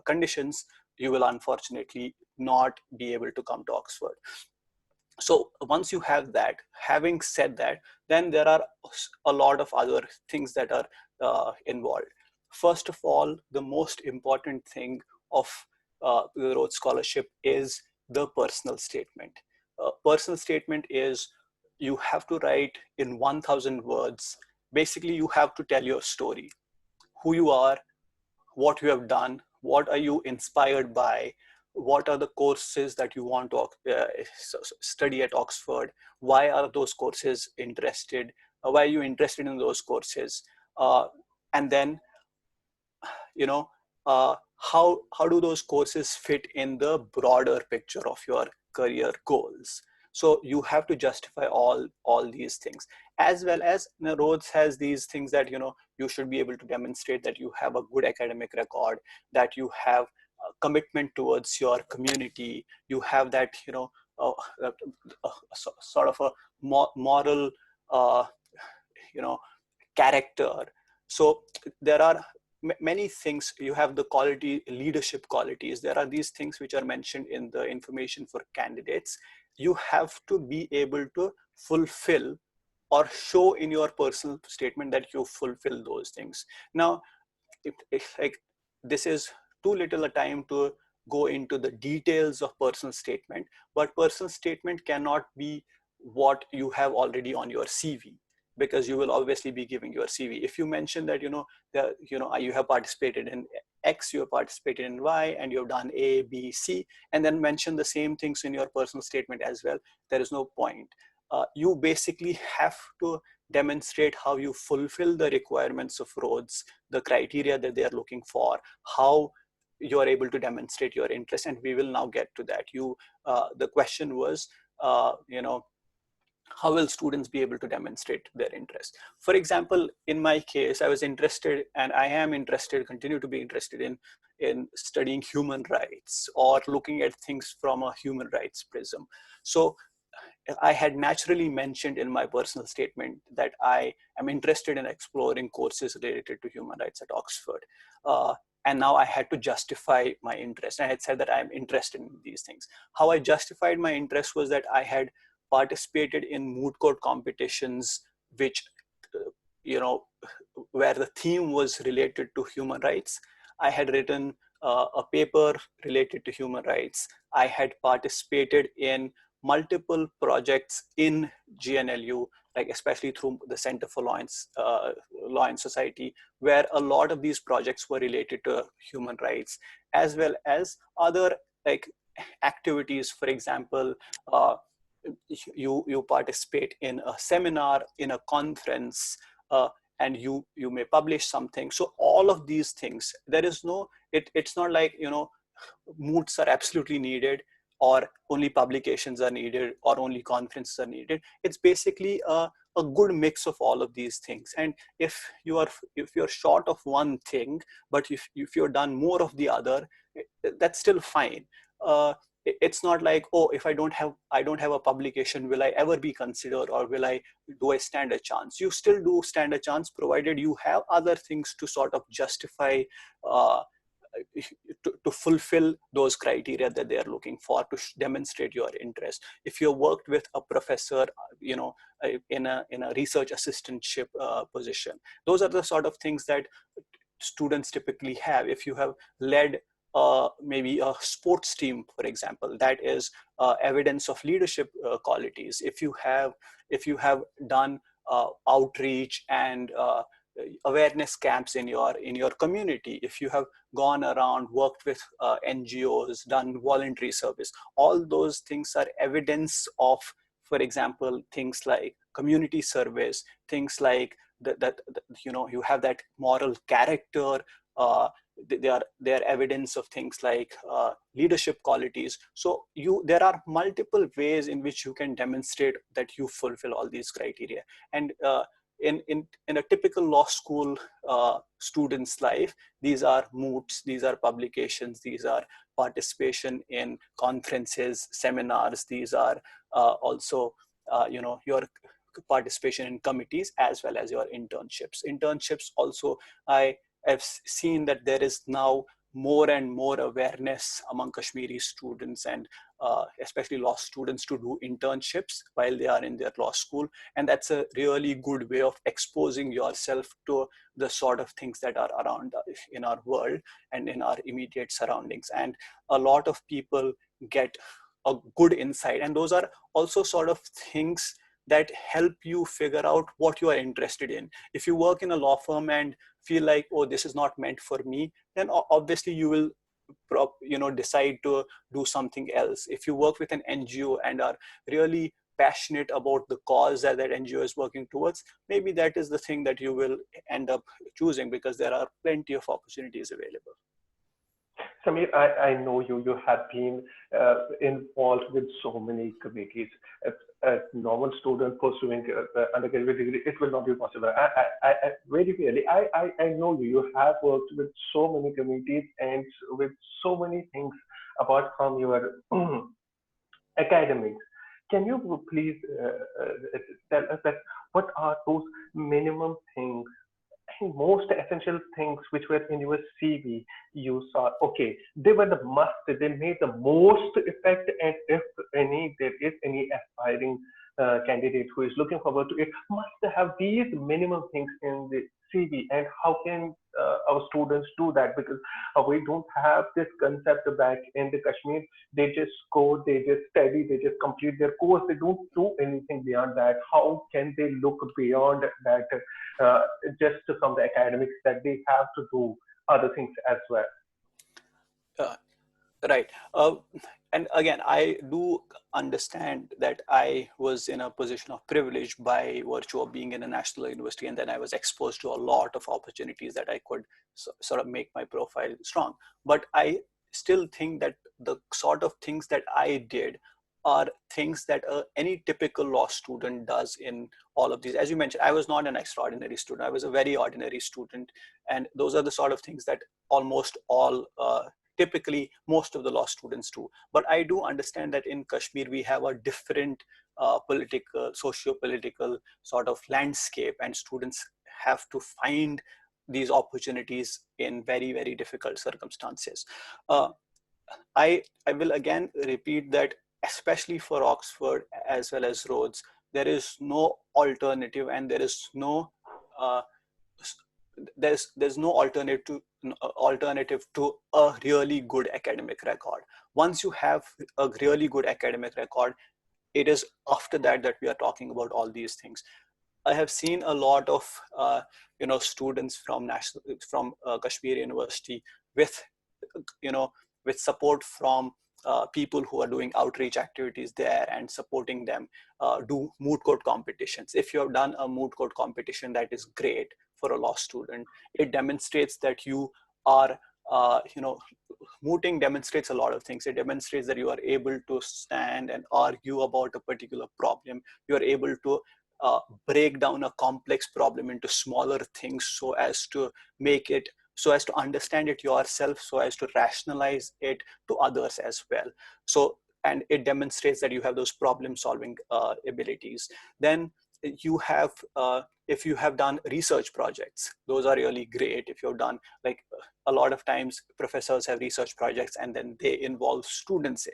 conditions, you will unfortunately not be able to come to Oxford. So once you have that, having said that, then there are a lot of other things that are involved. First of all, the most important thing of the Rhodes Scholarship is the personal statement. Personal statement is, you have to write in 1,000 words. Basically, you have to tell your story, who you are, what you have done, what are you inspired by, what are the courses that you want to study at Oxford, why are those courses interested, why are you interested in those courses, and then how do those courses fit in the broader picture of your career goals. So you have to justify all these things, as well as Rhodes has these things that you should be able to demonstrate that you have a good academic record, that you have commitment towards your community, you have that sort of a moral character. So there are many things. You have the leadership qualities. There are these things which are mentioned in the information for candidates. You have to be able to fulfill or show in your personal statement that you fulfill those things. Now, if like, this is too little a time to go into the details of personal statement, but personal statement cannot be what you have already on your CV, because you will obviously be giving your CV. If you mention that you have participated in X, you have participated in Y, and you have done A, B, C, and then mention the same things in your personal statement as well, there is no point. you basically have to demonstrate how you fulfill the requirements of Rhodes, the criteria that they are looking for, how you are able to demonstrate your interest, and we will now get to that. The question was, how will students be able to demonstrate their interest? For example, in my case, I was interested, and I am interested, continue to be interested in studying human rights or looking at things from a human rights prism. So I had naturally mentioned in my personal statement that I am interested in exploring courses related to human rights at Oxford. And now I had to justify my interest. I had said that I'm interested in these things. How I justified my interest was that I had participated in moot court competitions, which, where the theme was related to human rights. I had written a paper related to human rights. I had participated in multiple projects in GNLU, like especially through the Center for Law and Society, where a lot of these projects were related to human rights, as well as other like activities. For example, you participate in a seminar, in a conference, and you may publish something. So all of these things, there is no, it's not like, moots are absolutely needed, or only publications are needed, or only conferences are needed. It's basically a good mix of all of these things. And if you're short of one thing, but if you're done more of the other, that's still fine. It's not like, oh, if I don't have a publication, will I ever be considered, or do I stand a chance? You still do stand a chance, provided you have other things to sort of justify, to fulfill those criteria that they are looking for, to demonstrate your interest. If you worked with a professor, in a research assistantship position, those are the sort of things that students typically have. If you have led maybe a sports team, for example, that is evidence of leadership qualities. If you have done outreach and awareness camps in your community, if you have gone around, worked with NGOs, done voluntary service, all those things are evidence of, for example, things like community service, things like that you have that moral character. They are evidence of things like leadership qualities. So there are multiple ways in which you can demonstrate that you fulfill all these criteria. And in a typical law school student's life, these are moots, these are publications, these are participation in conferences, seminars, these are also your participation in committees, as well as your internships also. I have seen that there is now more and more awareness among Kashmiri students, and especially law students, to do internships while they are in their law school. And that's a really good way of exposing yourself to the sort of things that are around in our world and in our immediate surroundings. And a lot of people get a good insight. And those are also sort of things that help you figure out what you are interested in. If you work in a law firm and feel like, oh, this is not meant for me, then obviously you will decide to do something else. If you work with an NGO and are really passionate about the cause that NGO is working towards, maybe that is the thing that you will end up choosing, because there are plenty of opportunities available. Samir, I know you have been involved with so many committees. A normal student pursuing undergraduate degree, it will not be possible. I very clearly, I know you have worked with so many committees and with so many things apart from your academics. Can you please tell us that what are those minimum things, most essential things which were in your CV you saw, okay, they were the must, they made the most effect, and if there is any aspiring candidate who is looking forward to it, must have these minimum things in the CV? And how can our students do that? Because we don't have this concept back in the Kashmir. They just go, they just study, they just complete their course. They don't do anything beyond that. How can they look beyond that, just from the academics, that they have to do other things as well? Right. And again, I do understand that I was in a position of privilege by virtue of being in a national university, and then I was exposed to a lot of opportunities that I could sort of make my profile strong. But I still think that the sort of things that I did are things that any typical law student does in all of these. As you mentioned, I was not an extraordinary student. I was a very ordinary student. And those are the sort of things that almost all typically most of the law students do. But I do understand that in Kashmir, we have a different political, socio-political sort of landscape, and students have to find these opportunities in very, very difficult circumstances. Uh, I will again repeat that, especially for Oxford as well as Rhodes, there is no alternative, and there is no uh, there's no alternative to a really good academic record. Once you have a really good academic record, it is after that that we are talking about all these things. I have seen a lot of students from Kashmir University with you know with support from people who are doing outreach activities there and supporting them do moot court competitions. If you have done a moot court competition, that is great for a law student. It demonstrates that you are mooting demonstrates a lot of things. It demonstrates that you are able to stand and argue about a particular problem. You are able to break down a complex problem into smaller things so as to make it, so as to understand it yourself, so as to rationalize it to others as well. So, and it demonstrates that you have those problem solving abilities. Then you have, if you have done research projects, those are really great. If you've done, like, a lot of times professors have research projects and then they involve students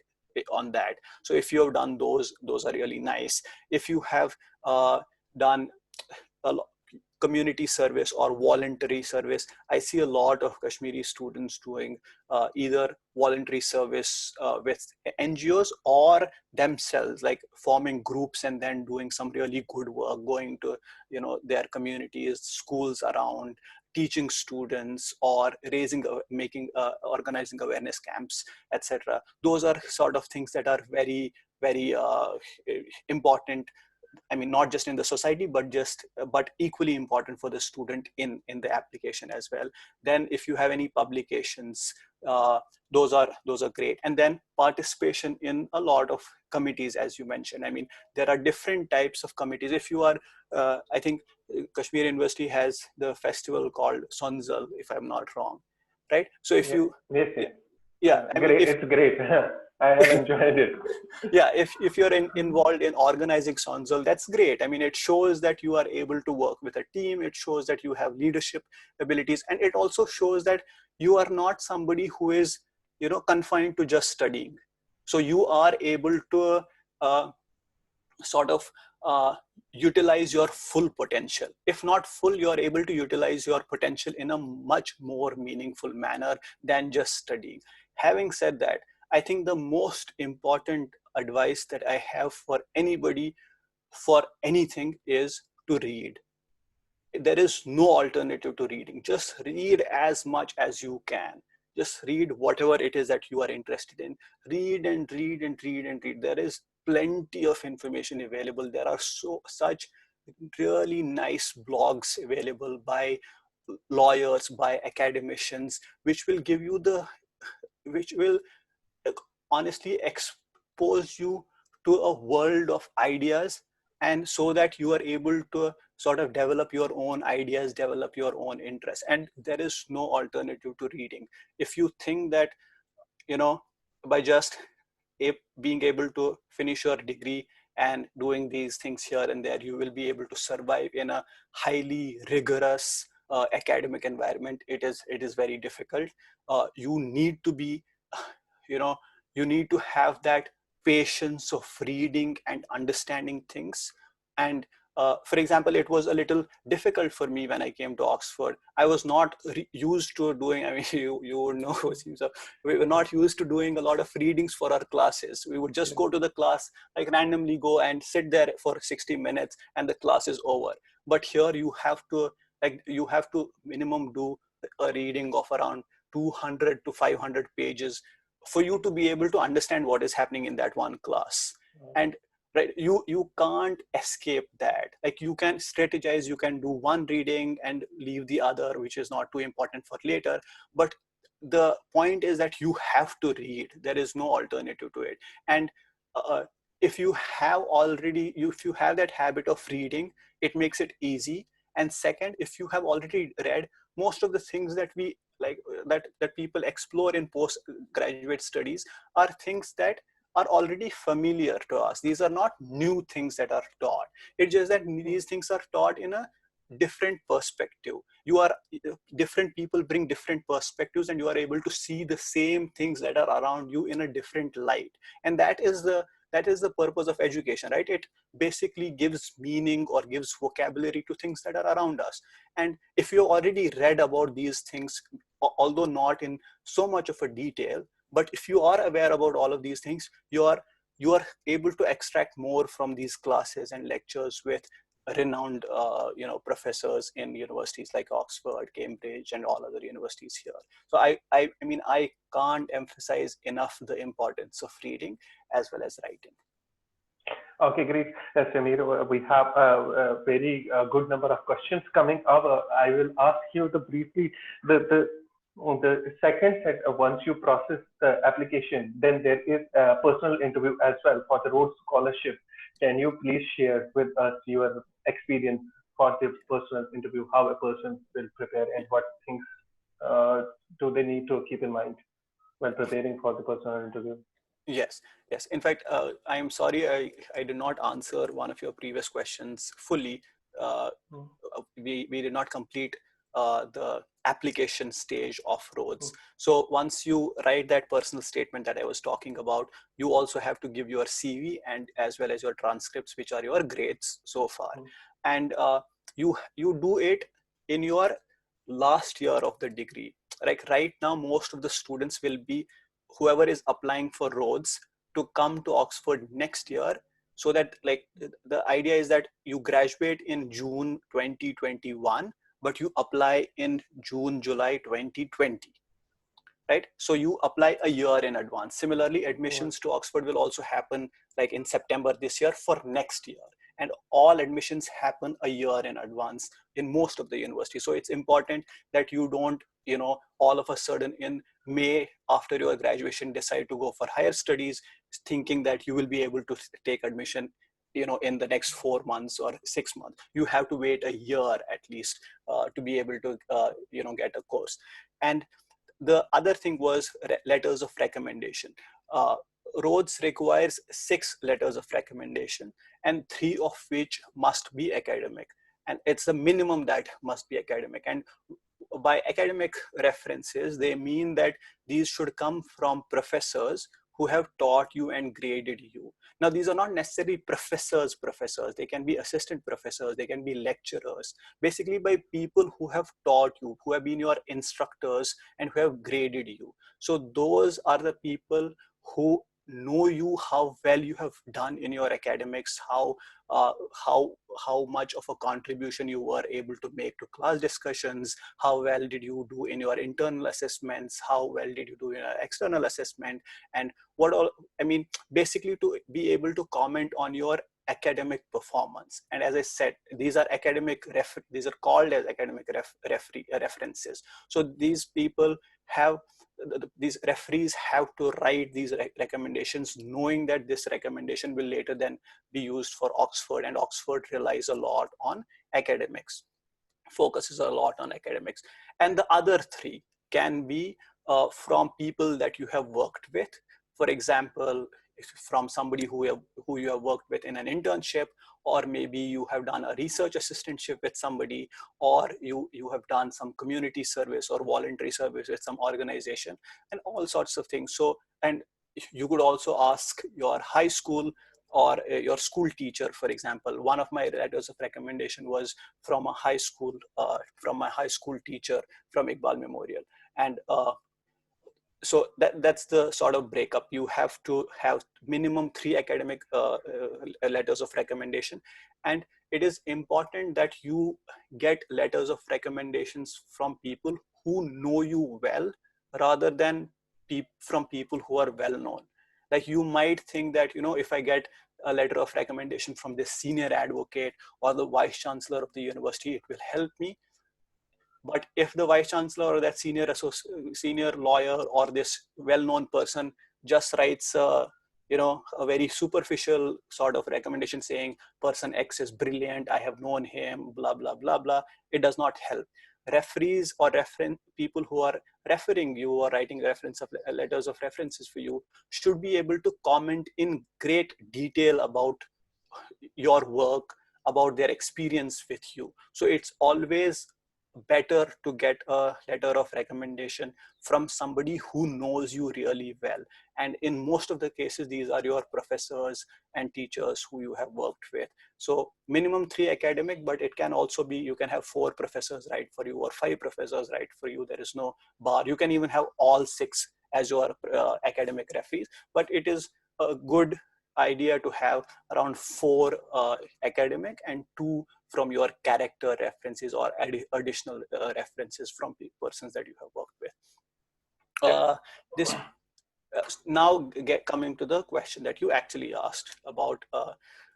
on that. So if you have done those are really nice. If you have done a community service or voluntary service, I see a lot of Kashmiri students doing either voluntary service with NGOs or themselves, like forming groups and then doing some really good work, going to their communities, schools around, teaching students, or organizing awareness camps, etc. Those are sort of things that are very, very important. I mean, not just in the society, but equally important for the student in the application as well. Then if you have any publications, those are great. And then participation in a lot of committees, as you mentioned. I mean, there are different types of committees. If you are, I think Kashmir University has the festival called Sonzal, if I'm not wrong, right? So if you, yeah, I mean, great, it's great. I have enjoyed it. Yeah, if you're involved in organizing Sonzal, that's great. I mean, it shows that you are able to work with a team. It shows that you have leadership abilities, and it also shows that you are not somebody who is confined to just studying. So you are able to sort of utilize your full potential. If not full, you are able to utilize your potential in a much more meaningful manner than just studying. Having said that, I think the most important advice that I have for anybody for anything is to read. There is no alternative to reading. Just read as much as you can. Just read whatever it is that you are interested in. Read and read and read and read. There is plenty of information available. There are such really nice blogs available by lawyers, by academicians, which will give you which will honestly expose you to a world of ideas, and so that you are able to sort of develop your own ideas, develop your own interests. And there is no alternative to reading. If you think that by just being able to finish your degree and doing these things here and there, you will be able to survive in a highly rigorous academic environment, it is very difficult. You need to be you need to have that patience of reading and understanding things. And for example, it was a little difficult for me when I came to Oxford. I was not used to doing, I mean, you would know, we were not used to doing a lot of readings for our classes. We would just go to the class, like randomly go and sit there for 60 minutes and the class is over. But here you have to minimum do a reading of around 200 to 500 pages for you to be able to understand what is happening in that one class. And right, you can't escape that. Like, you can strategize, you can do one reading and leave the other, which is not too important for later, but the point is that you have to read. There is no alternative to it. And if you have that habit of reading, it makes it easy. And second, if you have already read most of the things that we like that people explore in postgraduate studies, are things that are already familiar to us. These are not new things that are taught. It's just that these things are taught in a different perspective. Different people bring different perspectives, and you are able to see the same things that are around you in a different light. And that is the purpose of education, right? It basically gives meaning or gives vocabulary to things that are around us. And if you already read about these things, although not in so much of a detail, but if you are aware about all of these things, you are able to extract more from these classes and lectures with renowned professors in universities like Oxford, Cambridge, and all other universities here. So I mean, I can't emphasize enough the importance of reading as well as writing. Okay, great, Samir. We have a very good number of questions coming up. I will ask you to briefly the second set. Once you process the application, then there is a personal interview as well for the Rhodes Scholarship. Can you please share with us your experience for the personal interview, how a person will prepare, and what things do they need to keep in mind when preparing for the personal interview? Yes. In fact, I am sorry I did not answer one of your previous questions fully. We did not complete the application stage of Rhodes. So once you write that personal statement that I was talking about, you also have to give your CV and as well as your transcripts, which are your grades so far. And you do it in your last year of the degree. Like right now, most of the students will be whoever is applying for Rhodes to come to Oxford next year, so that like the idea is that you graduate in June 2021, but you apply in June, July 2020, right? So you apply a year in advance. Similarly, admissions to Oxford will also happen like in September this year for next year. And all admissions happen a year in advance in most of the universities. So it's important that you don't, all of a sudden in May after your graduation decide to go for higher studies, thinking that you will be able to take admission in the next 4 months or 6 months. You have to wait a year at least to be able to get a course. And the other thing was letters of recommendation. Rhodes requires 6 letters of recommendation, and 3 of which must be academic. And it's the minimum that must be academic. And by academic references, they mean that these should come from professors who have taught you and graded you. Now, these are not necessarily professors. They can be assistant professors, they can be lecturers, basically by people who have taught you, who have been your instructors and who have graded you. So those are the people who know you, how well you have done in your academics, how much of a contribution you were able to make to class discussions, how well did you do in your internal assessments, how well did you do in your external assessment, and what all, basically to be able to comment on your academic performance. And as I said, these are these are called as academic references. So these people have, these referees have to write these recommendations, knowing that this recommendation will later then be used for Oxford, and Oxford relies a lot on academics, focuses a lot on academics. And the other 3 can be from people that you have worked with. For example, from somebody who you have worked with in an internship, or maybe you have done a research assistantship with somebody, or you have done some community service or voluntary service with some organization, and all sorts of things. So, and you could also ask your high school or your school teacher. For example, one of my letters of recommendation was from a high school, from my high school teacher from Iqbal Memorial. And so that's the sort of breakup. You have to have minimum 3 academic letters of recommendation. And it is important that you get letters of recommendations from people who know you well, rather than from people who are well known. Like you might think that, you know, if I get a letter of recommendation from this senior advocate or the vice chancellor of the university, it will help me. But if the vice chancellor or that senior lawyer or this well-known person just writes you know, a very superficial sort of recommendation saying person X is brilliant, I have known him, blah blah blah blah, it does not help. Referees or people who are referring you or writing letters of references for you should be able to comment in great detail about your work, about their experience with you. So it's always better to get a letter of recommendation from somebody who knows you really well. And in most of the cases, these are your professors and teachers who you have worked with. So minimum 3 academic, but it can also be, you can have 4 professors write for you or 5 professors write for you. There is no bar. You can even have all 6 as your academic referees, but it is a good idea to have around 4 academic and 2 from your character references or additional references from persons that you have worked with. This now coming to the question that you actually asked about.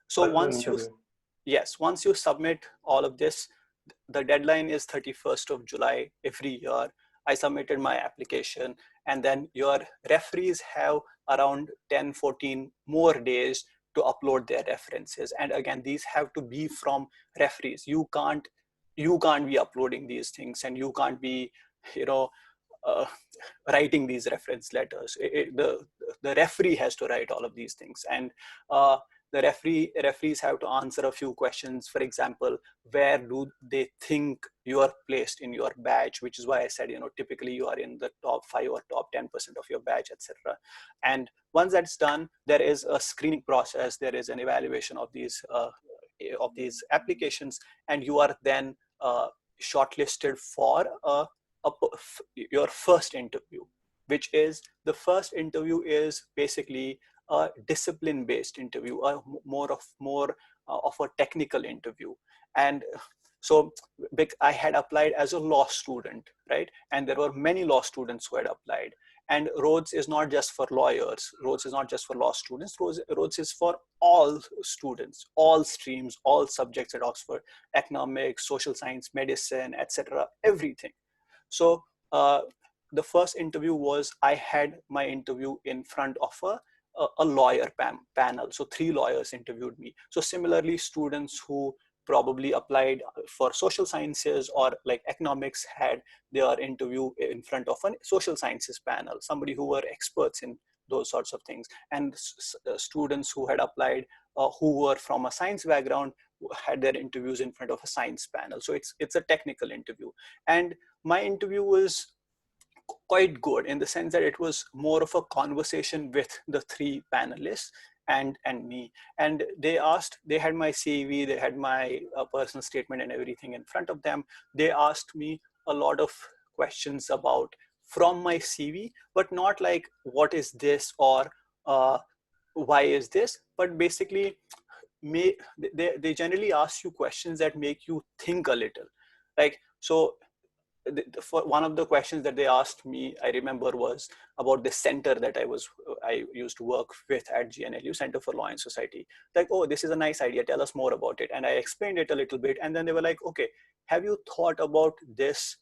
So once you submit all of this, the deadline is 31st of July every year. I submitted my application, and then your referees have around 10-14 more days to upload their references. And again, these have to be from referees. You can't be uploading these things, and you can't be, you know, writing these reference letters. The referee has to write all of these things, and the referees have to answer a few questions. For example, where do they think you are placed in your batch, which is why I said, you know, typically you are in the top 5 or top 10% of your batch, etc. And once that's done, there is a screening process. There is an evaluation of these applications, and you are then shortlisted for your first interview, which is, the first interview is basically a discipline-based interview, more of a technical interview. And so I had applied as a law student, right? And there were many law students who had applied. And Rhodes is not just for lawyers. Rhodes is not just for law students. Rhodes is for all students, all streams, all subjects at Oxford: economics, social science, medicine, etc., everything. So the first interview was, I had my interview in front of a lawyer panel. So 3 lawyers interviewed me. So similarly, students who probably applied for social sciences or like economics had their interview in front of a social sciences panel, somebody who were experts in those sorts of things. And students who had applied who were from a science background had their interviews in front of a science panel. So it's a technical interview. And my interview was quite good in the sense that it was more of a conversation with the 3 panelists and me. And they had my CV, they had my personal statement and everything in front of them. They asked me a lot of questions from my CV, but not like, what is this, or why is this, but basically they generally ask you questions that make you think a little. Like, so for one of the questions that they asked me, I remember, was about the center that I used to work with at GNLU, Center for Law and Society. Like, oh, this is a nice idea, tell us more about it. And I explained it a little bit, and then they were like, okay, have you thought about this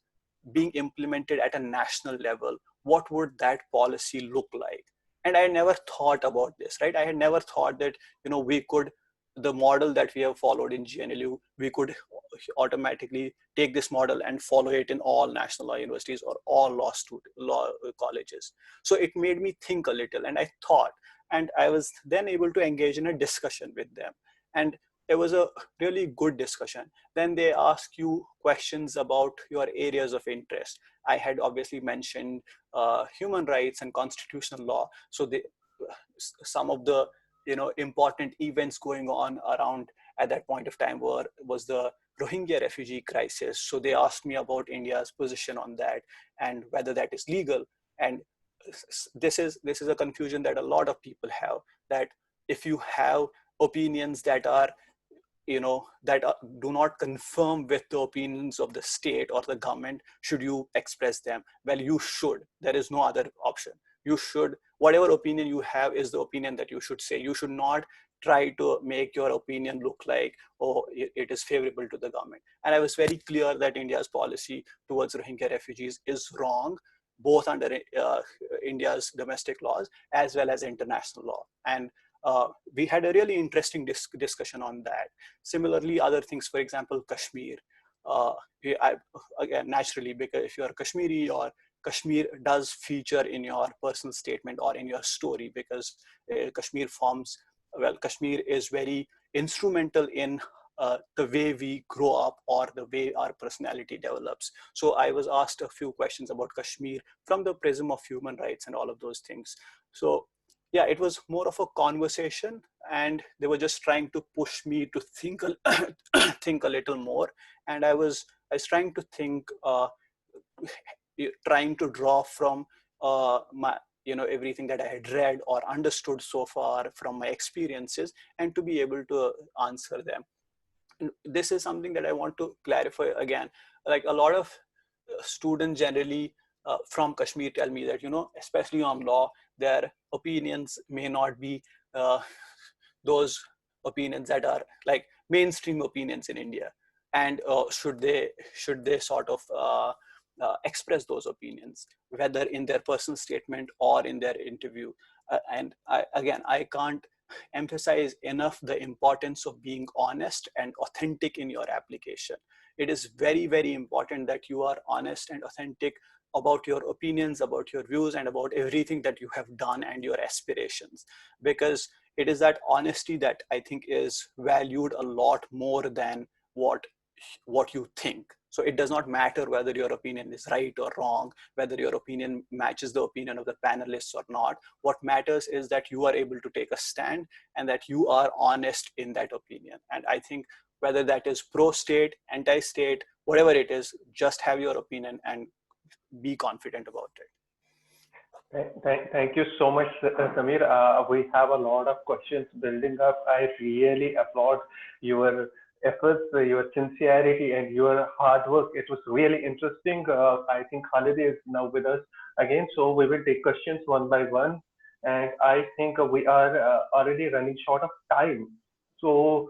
being implemented at a national level? What would that policy look like? And I never thought about this, right? I had never thought that, you know, the model that we have followed in GNLU, we could automatically take this model and follow it in all national law universities or all law colleges. So it made me think a little, and I thought, and I was then able to engage in a discussion with them. And it was a really good discussion. Then they ask you questions about your areas of interest. I had obviously mentioned human rights and constitutional law. So some of the, you know, important events going on around at that point of time was the Rohingya refugee crisis. So they asked me about India's position on that and whether that is legal. And this is a confusion that a lot of people have, that if you have opinions that are, you know, do not confirm with the opinions of the state or the government, should you express them? Well, you should. There is no other option. you should, whatever opinion you have is the opinion that you should say. You should not try to make your opinion look like, oh, it is favorable to the government. And I was very clear that India's policy towards Rohingya refugees is wrong, both under India's domestic laws as well as international law. And we had a really interesting discussion on that. Similarly, other things, for example, Kashmir. Again, naturally, because if you are Kashmiri, or Kashmir does feature in your personal statement or in your story, because Kashmir forms, well, Kashmir is very instrumental in the way we grow up or the way our personality develops. So I was asked a few questions about Kashmir from the prism of human rights and all of those things. So yeah, it was more of a conversation, and they were just trying to push me to think think a little more. And I was trying to think, trying to draw from my, everything that I had read or understood so far from my experiences, and to be able to answer them. And this is something that I want to clarify again. Like, a lot of students generally from Kashmir tell me that, especially on law, their opinions may not be those opinions that are like mainstream opinions in India. And should they sort of express those opinions, whether in their personal statement or in their interview. And I can't emphasize enough the importance of being honest and authentic in your application. It is very, very important that you are honest and authentic about your opinions, about your views, and about everything that you have done and your aspirations, because it is that honesty that I think is valued a lot more than what you think. So it does not matter whether your opinion is right or wrong, whether your opinion matches the opinion of the panelists or not. What matters is that you are able to take a stand and that you are honest in that opinion. And I think whether that is pro-state, anti-state, whatever it is, just have your opinion and be confident about it. Thank you so much, Samir. We have a lot of questions building up. I really applaud your efforts, your sincerity, and your hard work. It was really interesting. I think Khalid is now with us again, so we will take questions one by one. And I think we are already running short of time. So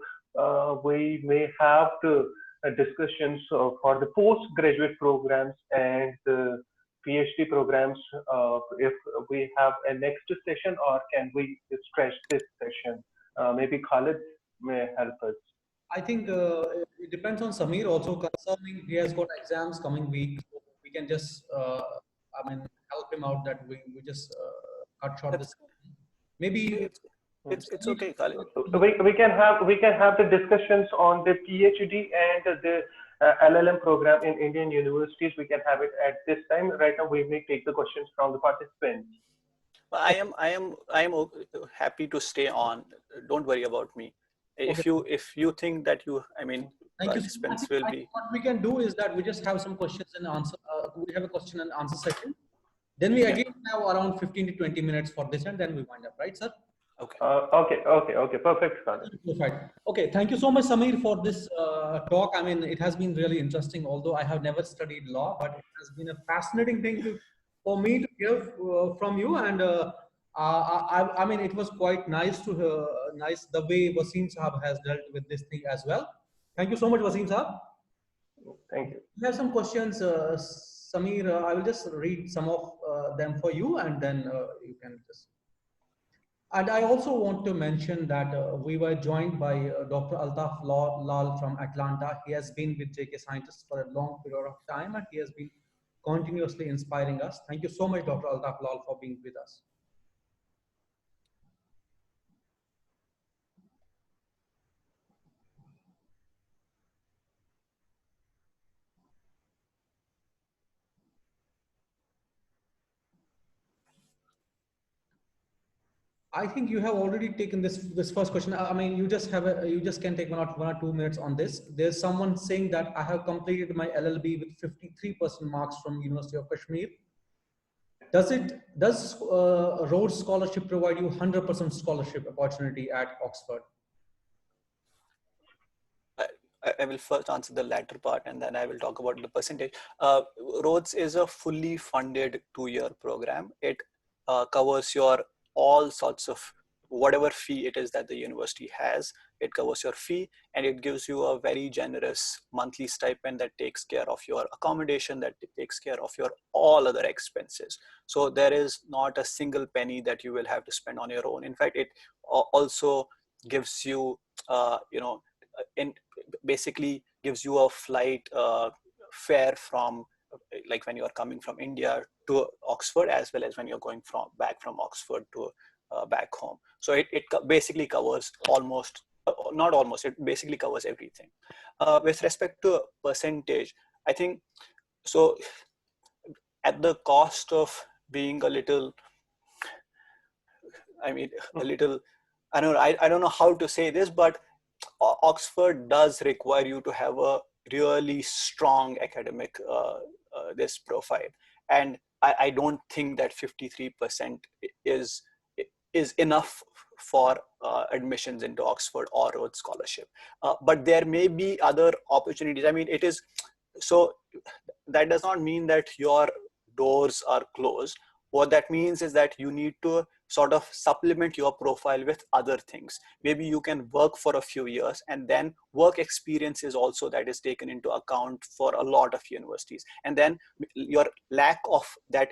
we may have the discussions for the postgraduate programs and the PhD programs, if we have a next session, or can we stretch this session? Maybe Khalid may help us. I think it depends on Samir also, concerning he has got exams coming week. So we can just, help him out that we just cut short this. Maybe it's okay, Khalid. We can have the discussions on the PhD and the LLM program in Indian universities. We can have it at this time. Right now, we may take the questions from the participants. I am happy to stay on. Don't worry about me. If you think that participants will be. What we can do is that we just have some questions and answer. We have a question and answer session. Then we again have around 15 to 20 minutes for this, and then we wind up, right, sir? Okay. Okay. Perfect. Perfect. Okay. Thank you so much, Samir, for this talk. I mean, it has been really interesting. Although I have never studied law, but it has been a fascinating thing for me to hear from you. And I mean, it was quite nice to nice the way Wasim Sahab has dealt with this thing as well. Thank you so much, Wasim Sahab. Thank you. We have some questions, Samir. I will just read some of them for you, and then you can just. And I also want to mention that we were joined by Dr. Altaf Lal from Atlanta. He has been with JK Scientists for a long period of time, and he has been continuously inspiring us. Thank you so much, Dr. Altaf Lal, for being with us. I think you have already taken this first question. I mean, you just can take one or 2 minutes on this. There's someone saying that I have completed my LLB with 53% marks from University of Kashmir. Does Rhodes Scholarship provide you 100% scholarship opportunity at Oxford? I will first answer the latter part, and then I will talk about the percentage. Rhodes is a fully funded 2-year program. It covers your all sorts of whatever fee it is that the university has. It covers your fee, and it gives you a very generous monthly stipend that takes care of your accommodation, that takes care of your all other expenses. So there is not a single penny that you will have to spend on your own. In fact, it also gives you, in basically gives you a flight fare from, like when you are coming from India to Oxford, as well as when you're going back from Oxford to back home. So it basically covers almost, not almost, it basically covers everything. With respect to percentage, I think, so at the cost of being a little, I mean, a little, I don't know how to say this, but Oxford does require you to have a really strong academic this profile, and I don't think that 53% is enough for admissions into Oxford or Rhodes Scholarship. But there may be other opportunities. I mean, it is so that does not mean that your doors are closed. What that means is that you need to sort of supplement your profile with other things. Maybe you can work for a few years, and then work experience is also that is taken into account for a lot of universities. And then your lack of that,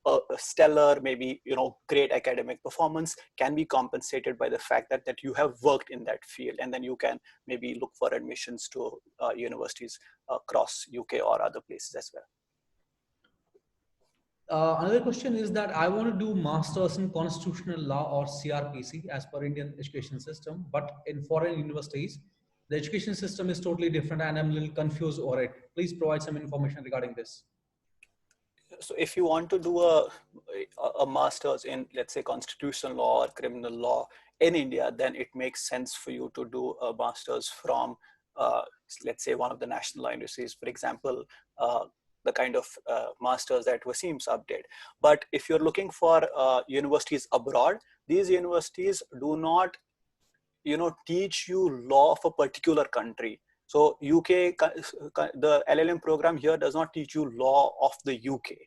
a stellar, maybe, great academic performance can be compensated by the fact that you have worked in that field, and then you can maybe look for admissions to universities across UK or other places as well. Another question is that I want to do masters in constitutional law or CRPC as per Indian education system, but in foreign universities, the education system is totally different and I'm a little confused over it. Please provide some information regarding this. So if you want to do a master's in, let's say, constitutional law or criminal law in India, then it makes sense for you to do a master's from, let's say, one of the national law universities, for example, the kind of masters that Wasim Saab did. But if you're looking for universities abroad, these universities do not, teach you law of a particular country. So UK, the LLM program here does not teach you law of the UK.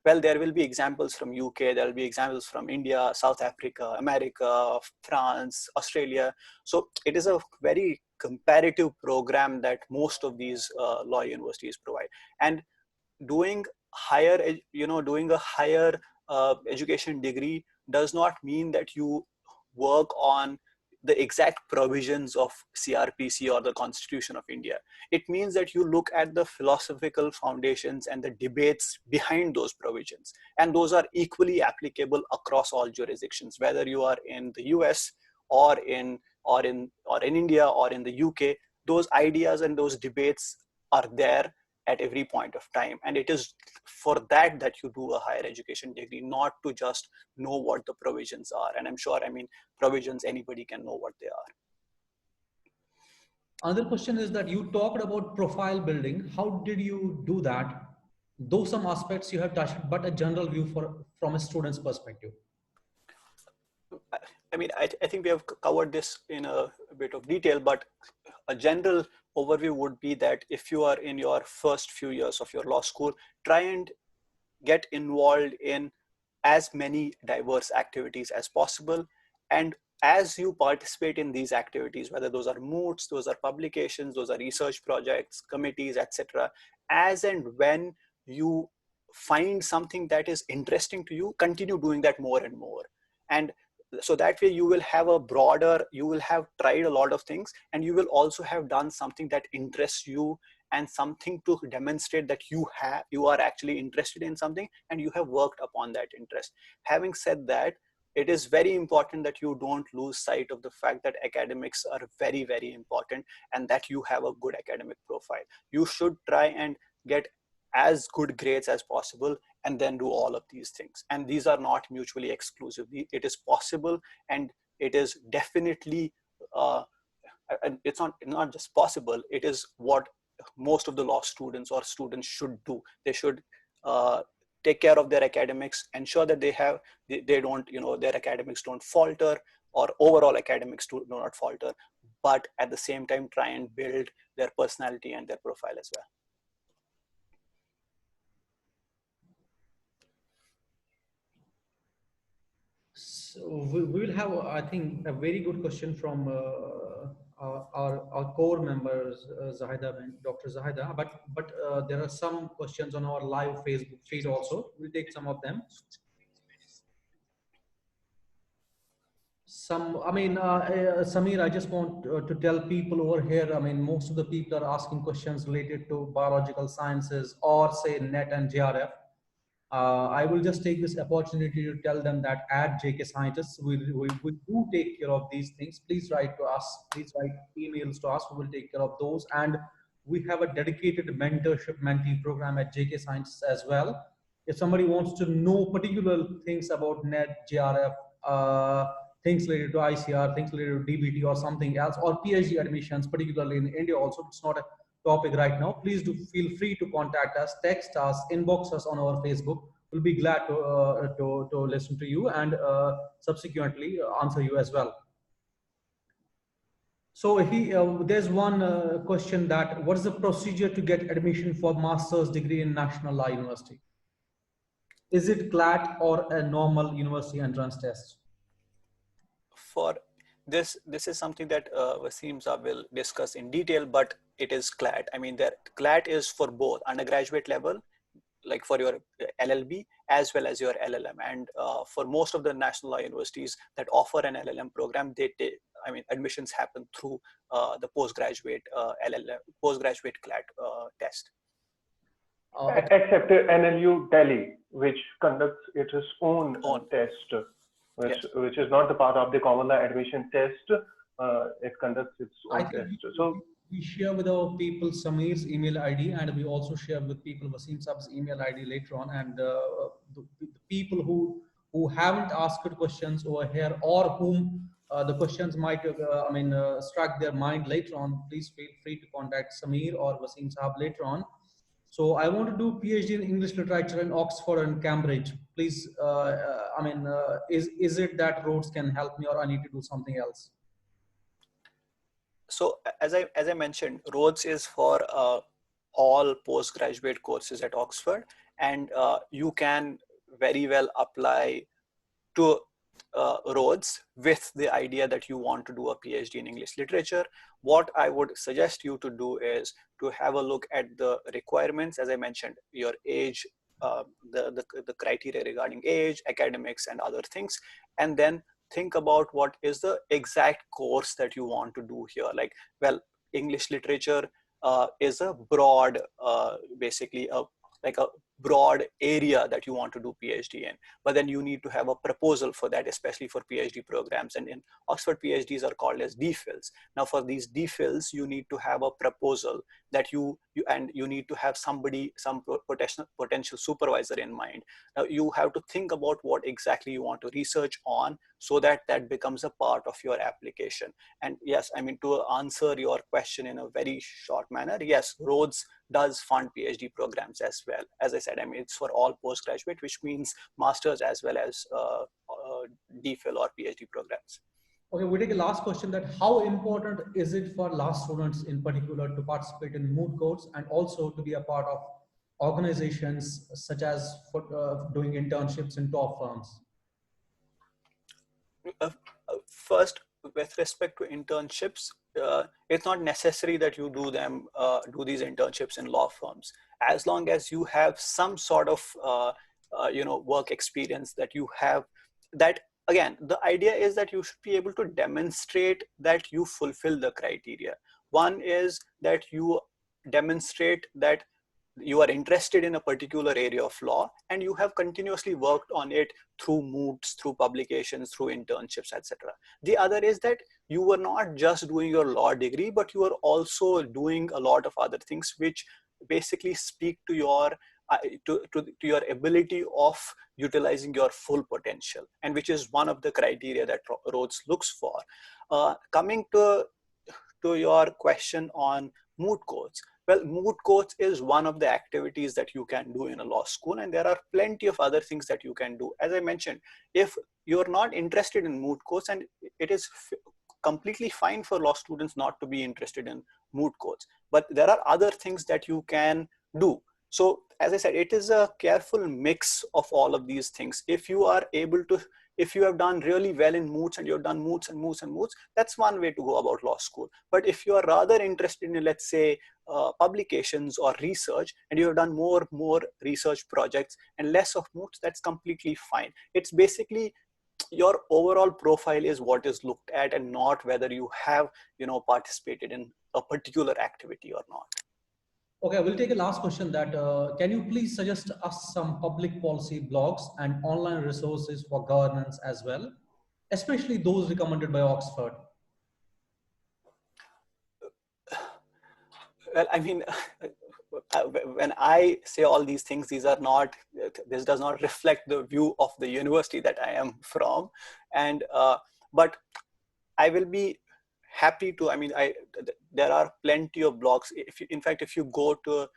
Well, there will be examples from UK, there will be examples from India, South Africa, America, France, Australia. So it is a very comparative program that most of these law universities provide. And doing doing a higher education degree does not mean that you work on the exact provisions of CRPC or the Constitution of India. It means that you look at the philosophical foundations and the debates behind those provisions. And those are equally applicable across all jurisdictions, whether you are in the US or in India or in the UK. Those ideas and those debates are there at every point of time. And it is for that you do a higher education degree, not to just know what the provisions are. And I'm sure, provisions, anybody can know what they are. Another question is that you talked about profile building. How did you do that? Though some aspects you have touched, but a general view from a student's perspective. I think we have covered this in a bit of detail, but a general overview would be that if you are in your first few years of your law school, try and get involved in as many diverse activities as possible. And as you participate in these activities, whether those are moots, those are publications, those are research projects, committees, etc., as and when you find something that is interesting to you, continue doing that more and more. And so that way you will have you will have tried a lot of things, and you will also have done something that interests you and something to demonstrate that you are actually interested in something and you have worked upon that interest. Having said that, it is very important that you don't lose sight of the fact that academics are very, very important and that you have a good academic profile. You should try and get as good grades as possible and then do all of these things. And these are not mutually exclusive. It is possible, and it is definitely, it's not just possible, it is what most of the law students or students should do. They should take care of their academics, ensure that they don't, their academics don't falter, or overall academics do not falter, but at the same time try and build their personality and their profile as well. So we will have, I think, a very good question from our core members, Zahida and Dr. Zahida. But there are some questions on our live Facebook feed also. We'll take some of them. Samir, I just want to tell people over here. I mean, most of the people are asking questions related to biological sciences or say NET and JRF. I will just take this opportunity to tell them that at JK Scientists, we do take care of these things. Please write to us. Please write emails to us. We will take care of those. And we have a dedicated mentorship mentee program at JK Scientists as well. If somebody wants to know particular things about NET, JRF, things related to ICR, things related to DBT or something else, or PhD admissions, particularly in India also, it's not a topic right now, please do feel free to contact us, text us, inbox us on our Facebook. We'll be glad to listen to you and subsequently answer you as well. So there's one question that what is the procedure to get admission for master's degree in National Law University? Is it CLAT or a normal university entrance test? For this is something that Wasim Saab will discuss in detail, but it is CLAT. I mean, CLAT is for both undergraduate level, like for your LLB as well as your LLM. And for most of the national law universities that offer an LLM program, admissions happen through the postgraduate LLM, postgraduate CLAT test. Except NLU Delhi, which conducts its own test, which is not the part of the common law admission test. It conducts its own test. So we share with our people Samir's email ID, and we also share with people Wasim Saab's email ID later on. And the people who haven't asked questions over here, or whom the questions might struck their mind later on, please feel free to contact Samir or Wasim Saab later on. So I want to do PhD in English literature in Oxford and Cambridge. Please, is it that Rhodes can help me, or I need to do something else? So as I mentioned, Rhodes is for all postgraduate courses at Oxford, and you can very well apply to Rhodes with the idea that you want to do a PhD in English literature. What I would suggest you to do is to have a look at the requirements. As I mentioned, your age, the criteria regarding age, academics, and other things, and then think about what is the exact course that you want to do here. Like, well, English literature is a broad, basically a broad area that you want to do PhD in, but then you need to have a proposal for that, especially for PhD programs. And in Oxford, PhDs are called as DPhils. Now for these DPhils, you need to have a proposal that you need to have somebody, some potential supervisor in mind. Now you have to think about what exactly you want to research on, so that becomes a part of your application. And yes, I mean, to answer your question in a very short manner, yes, Rhodes does fund PhD programs as well. As I said, I mean, it's for all postgraduate, which means masters as well as DPhil or PhD programs. Okay, we take a last question, that how important is it for law students in particular to participate in moot courts and also to be a part of organizations such as for doing internships in top firms? First, with respect to internships, it's not necessary that you do these internships in law firms. As long as you have some sort of work experience that you have, that again, the idea is that you should be able to demonstrate that you fulfill the criteria. One is that you demonstrate that you are interested in a particular area of law and you have continuously worked on it through moots, through publications, through internships, etc. The other is that you were not just doing your law degree, but you are also doing a lot of other things which basically speak to your to your ability of utilizing your full potential, and which is one of the criteria that Rhodes looks for. Coming to your question on moot courts. Well, moot courts is one of the activities that you can do in a law school, and there are plenty of other things that you can do. As I mentioned, if you're not interested in moot courts, and it is completely fine for law students not to be interested in moot courts, but there are other things that you can do. So as I said, it is a careful mix of all of these things. If you are able to, if you have done really well in moots and you've done moots and moots and moots, that's one way to go about law school. But if you are rather interested in, let's say, publications or research, and you have done more research projects and less of moots, that's completely fine. It's basically your overall profile is what is looked at, and not whether you have, participated in a particular activity or not. Okay, we'll take a last question that can you please suggest us some public policy blogs and online resources for governance as well, especially those recommended by Oxford? Well, I mean, when I say all these things, this does not reflect the view of the university that I am from. And, but I will be happy to, there are plenty of blogs. In fact, if you go to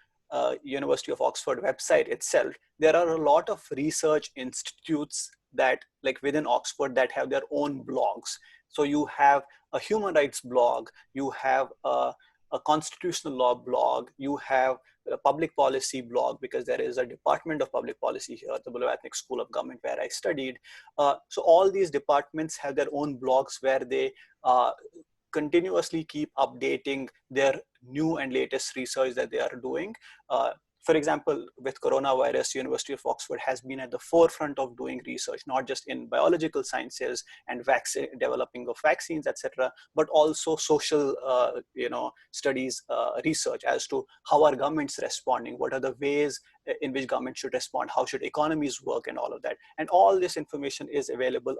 University of Oxford website itself, there are a lot of research institutes that, like within Oxford, that have their own blogs. So you have a human rights blog, you have a constitutional law blog, you have a public policy blog, because there is a department of public policy here at the Blavatnik School of Government where I studied. So all these departments have their own blogs where they continuously keep updating their new and latest research that they are doing. For example, with coronavirus, University of Oxford has been at the forefront of doing research, not just in biological sciences and developing of vaccines, etc., but also social, studies research as to how are governments responding, what are the ways in which government should respond, how should economies work, and all of that. And all this information is available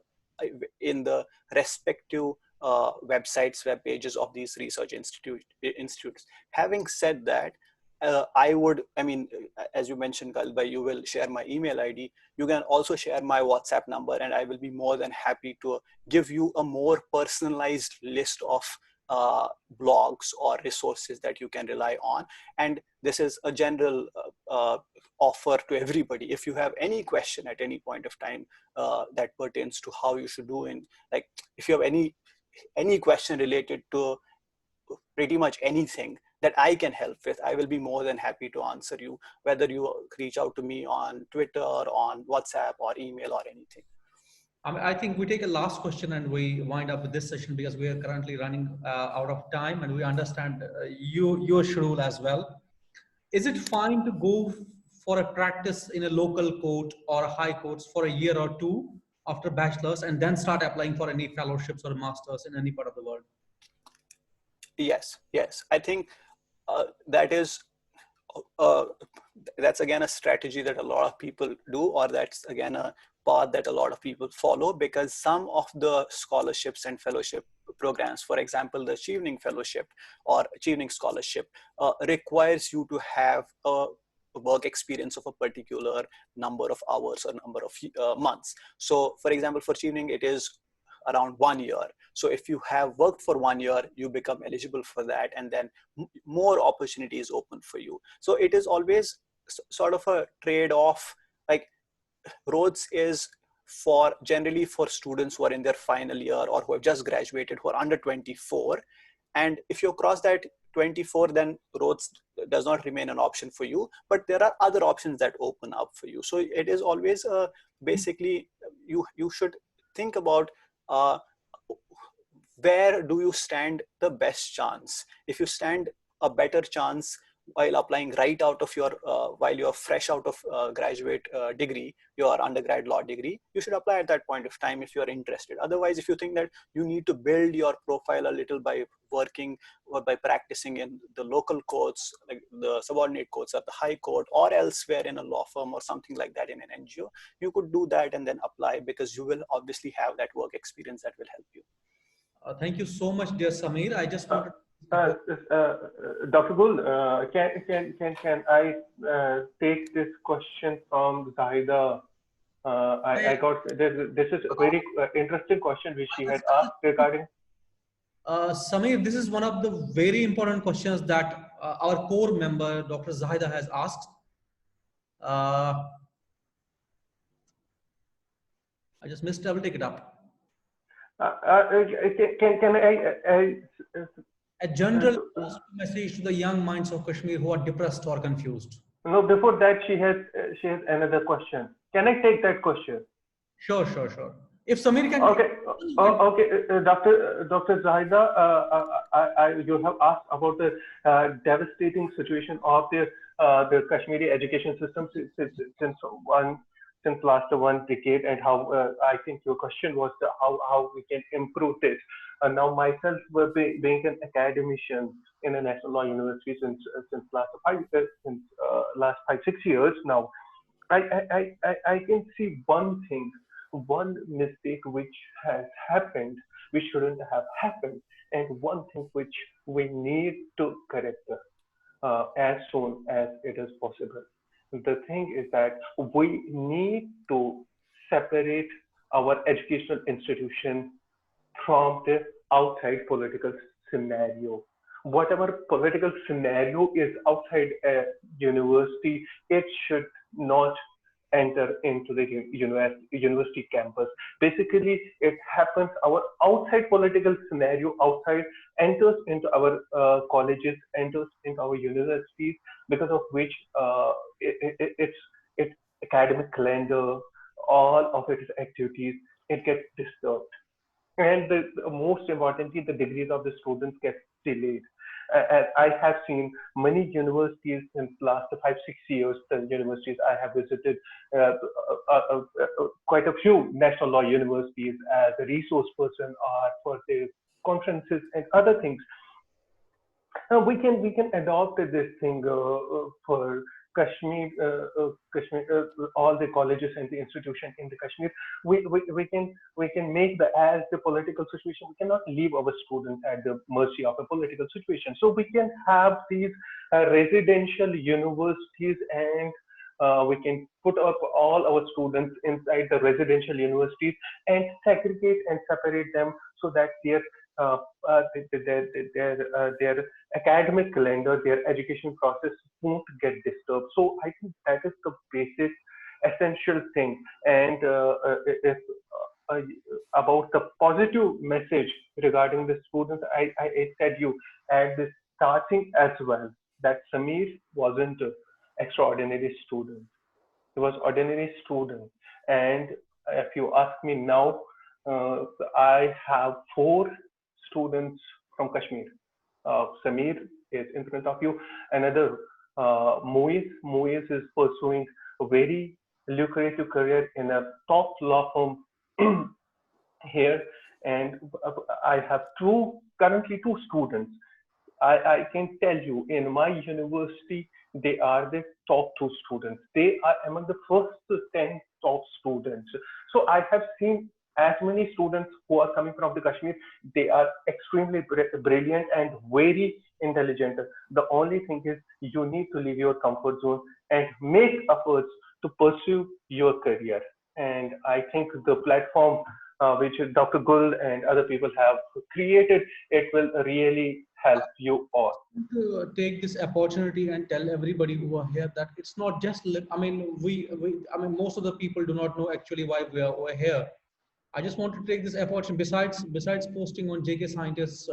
in the respective websites, web pages of these research institutes. Having said that, as you mentioned, Galbhai, you will share my email ID. You can also share my WhatsApp number, and I will be more than happy to give you a more personalized list of blogs or resources that you can rely on. And this is a general offer to everybody. If you have any question at any point of time that pertains to how you should do in, like, if you have any question related to pretty much anything that I can help with, I will be more than happy to answer you, whether you reach out to me on Twitter, on WhatsApp, or email, or anything. I think we take a last question and we wind up with this session, because we are currently running out of time, and we understand your schedule as well. Is it fine to go for a practice in a local court or a high courts for a year or two after bachelor's, and then start applying for any fellowships or masters in any part of the world? Yes. I think that's again a strategy that a lot of people do, or that's again a path that a lot of people follow, because some of the scholarships and fellowship programs, for example, the Chevening Fellowship or Chevening Scholarship, requires you to have a work experience of a particular number of hours or number of months. So, for example, for Chevening, it is around 1 year. So if you have worked for 1 year, you become eligible for that, and then more opportunities open for you. So it is always sort of a trade-off. Like, Rhodes is generally for students who are in their final year or who have just graduated, who are under 24. And if you cross that 24, then Rhodes does not remain an option for you, but there are other options that open up for you. So it is always basically, you should think about where do you stand the best chance. If you stand a better chance while applying right out of your, while you're fresh out of graduate degree, your undergrad law degree, you should apply at that point of time if you're interested. Otherwise, if you think that you need to build your profile a little by working or by practicing in the local courts, like the subordinate courts at the high court, or elsewhere in a law firm or something like that in an NGO, you could do that and then apply, because you will obviously have that work experience that will help you. Thank you so much, dear Samir. I just wanted Dr. Gul, can I take this question from Zahida? I got this is a very interesting question which she had asked regarding. Samir, this is one of the very important questions that our core member, Dr. Zahida, has asked. I just missed it. I will take it up. Can I a general message to the young minds of Kashmir who are depressed or confused? No, before that, she has another question. Can I take that question? Sure. If Samir can. Okay, Dr. Zahida, you have asked about the devastating situation of the Kashmiri education system since last 1 decade, and how I think your question was how we can improve this. Now, myself, being an academician in a national law university since last 5 6 years now, I can see one thing, one mistake which has happened, which shouldn't have happened, and one thing which we need to correct as soon as it is possible. The thing is that we need to separate our educational institution from the outside political scenario. Whatever political scenario is outside a university, it should not enter into the university campus. Basically, it happens, our outside political scenario outside enters into our colleges, enters into our universities, because of which its academic calendar, all of its activities, it gets disturbed, and most importantly, the degrees of the students get delayed. And I have seen many universities in the last 5 6 years. The universities I have visited, uh, quite a few national law universities as a resource person or for the conferences and other things. We can adopt this thing for Kashmir, all the colleges and the institution in the Kashmir. We can make the as the political situation. We cannot leave our students at the mercy of a political situation. So we can have these residential universities, and we can put up all our students inside the residential universities and segregate and separate them so that uh, uh, their academic calendar, their education process won't get disturbed. So I think that is the basic, essential thing. And if uh, about the positive message regarding the students, I said you at the starting as well that Samir wasn't an extraordinary student. He was ordinary student. And if you ask me now, uh, I have four students from Kashmir. Samir is in front of you. Another, Muiz is pursuing a very lucrative career in a top law firm here. And I have currently two students. I can tell you in my university, they are the top two students. They are among the first 10 top students. So I have seen as many students who are coming from the Kashmir. They are extremely brilliant and very intelligent. The only thing is you need to leave your comfort zone and make efforts to pursue your career. And I think the platform which Dr. Gul and other people have created, it will really help you all. To take this opportunity and tell everybody who are here that it's not just I mean I mean most of the people do not know actually why we are over here. I just want to take this opportunity, besides posting on JK Scientist's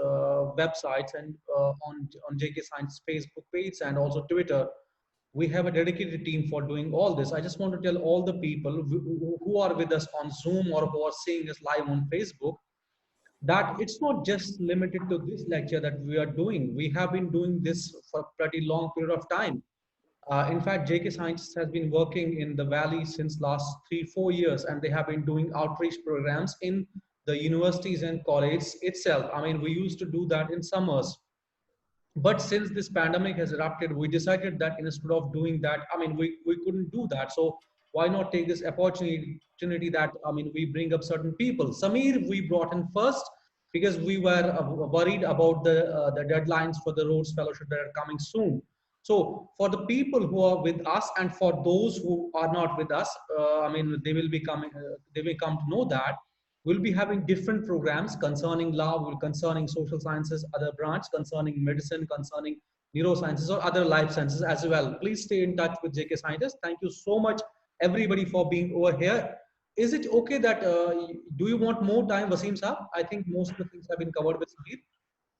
websites and on JK Scientist Facebook page and also Twitter, we have a dedicated team for doing all this. I just want to tell all the people who are with us on Zoom or who are seeing us live on Facebook that it's not just limited to this lecture that we are doing. We have been doing this for a pretty long period of time. In fact, JK Scientists has been working in the Valley since last 3 4 years, and they have been doing outreach programs in the universities and colleges itself. I mean, we used to do that in summers, but since this pandemic has erupted, we decided that instead of doing that, I mean, we couldn't do that. So why not take this opportunity that, I mean, we bring up certain people. Samir, we brought in first because we were worried about the deadlines for the Rhodes Scholarship that are coming soon. So for the people who are with us and for those who are not with us, I mean, they will be coming, they will come to know that we'll be having different programs concerning law, concerning social sciences, other branch, concerning medicine, concerning neurosciences or other life sciences as well. Please stay in touch with JK Scientists. Thank you so much, everybody, for being over here. Is it okay that, do you want more time, Wasim Saab? I think most of the things have been covered with Sameer.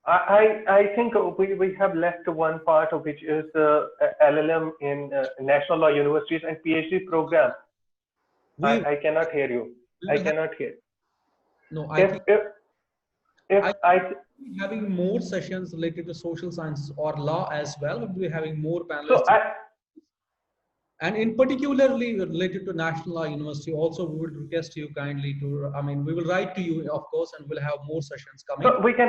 I think we have left one part of which is the LLM in national law universities and PhD program. We, I cannot hear you. we I will have cannot hear. No, I If think if if I I will be having more sessions related to social science or law as well. We'll be having more so panelists. I And in particularly related to National Law University, also we would request you kindly to, I mean, we will write to you, of course, and we'll have more sessions coming. So we can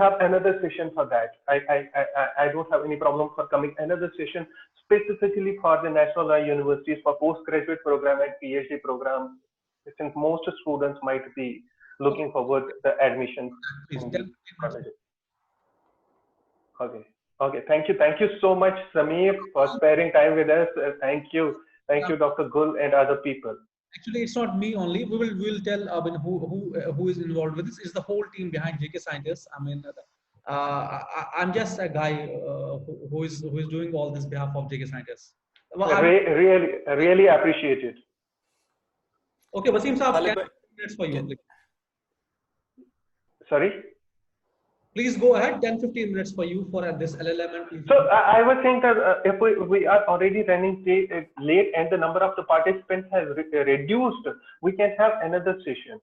have another session for that. I don't have any problem for coming another session specifically for the National Law Universities for postgraduate program and PhD program, since most students might be Okay, looking forward the admissions please, in 10, the 15 minutes. colleges. Okay. Okay. Thank you so much, Samir, for sparing time with us. Thank Yeah, you, Dr. Gul and other people. actually, it's not me only. We will tell, I mean, who is involved with this. It's the whole team behind JK Scientists. I mean, I'm just a guy who is doing all this behalf of JK Scientists. Well, Really appreciate it. okay, Wasim Saab, Khalid 10 bhai, minutes for you, yeah. please. Sorry. Please go ahead. 10-15 minutes for you for this LLM and So PhD. I was saying that if we are already running late and the number of the participants has reduced, we can have another session.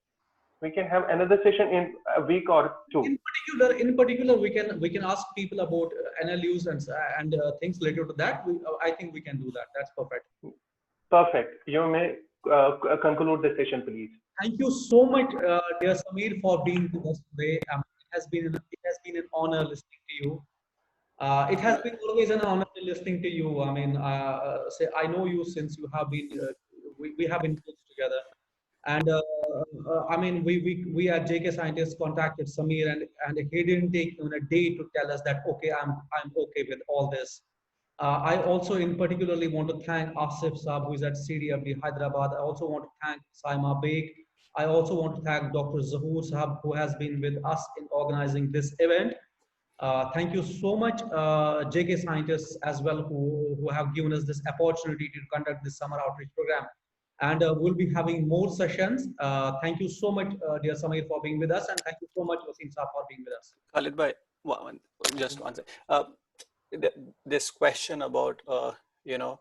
We can have another session in a week or two. In particular, we can ask people about NLUs and things related to that. I think we can do that. That's perfect. Perfect. You may conclude the session, please. Thank you so much, dear Samir, for being with us today. It has been an honor listening to you. It has been always an honor listening to you. I mean, I know you since you have been. We have been close together, and I mean, we at JK Scientists contacted Samir, and he didn't take even a day to tell us that okay, I'm okay with all this. I also in particularly want to thank Asif Saab, who is at CDFD Hyderabad. I also want to thank Saima Baig. I also want to thank Dr. Zahoor Saab, who has been with us in organizing this event. Thank you so much, JK Scientists as well, who have given us this opportunity to conduct this summer outreach program. And we'll be having more sessions. Thank you so much, dear Samir, for being with us. And thank you so much, Wasim Saab, for being with us. Khalid bhai, just one second. This question about you know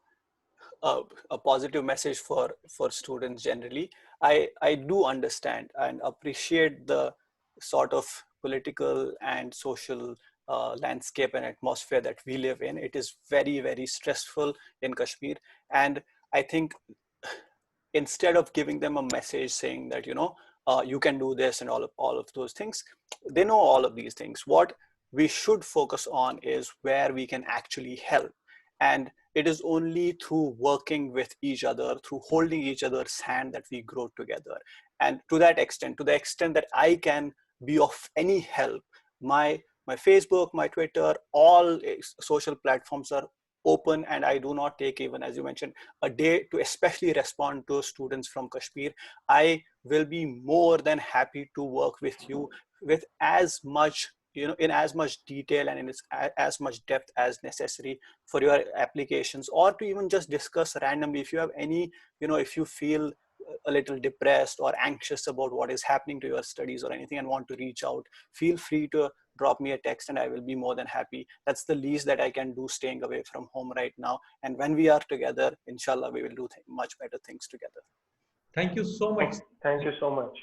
a positive message for students generally, I do understand and appreciate the sort of political and social landscape and atmosphere that we live in. It is very stressful in Kashmir, and I think instead of giving them a message saying that you can do this and all of those things, they know all of these things. What we should focus on is where we can actually help, and it is only through working with each other, through holding each other's hand, that we grow together. And to the extent that I can be of any help, my Facebook, my Twitter, all social platforms are open, and I do not take, even as you mentioned, a day to especially respond to students from Kashmir. I will be more than happy to work with you with as much, in as much detail and in as much depth as necessary for your applications, or to even just discuss randomly. If you have any, if you feel a little depressed or anxious about what is happening to your studies or anything and want to reach out, feel free to drop me a text and I will be more than happy. That's the least that I can do staying away from home right now. And when we are together, inshallah, we will do much better things together. Thank you so much. Thank you so much.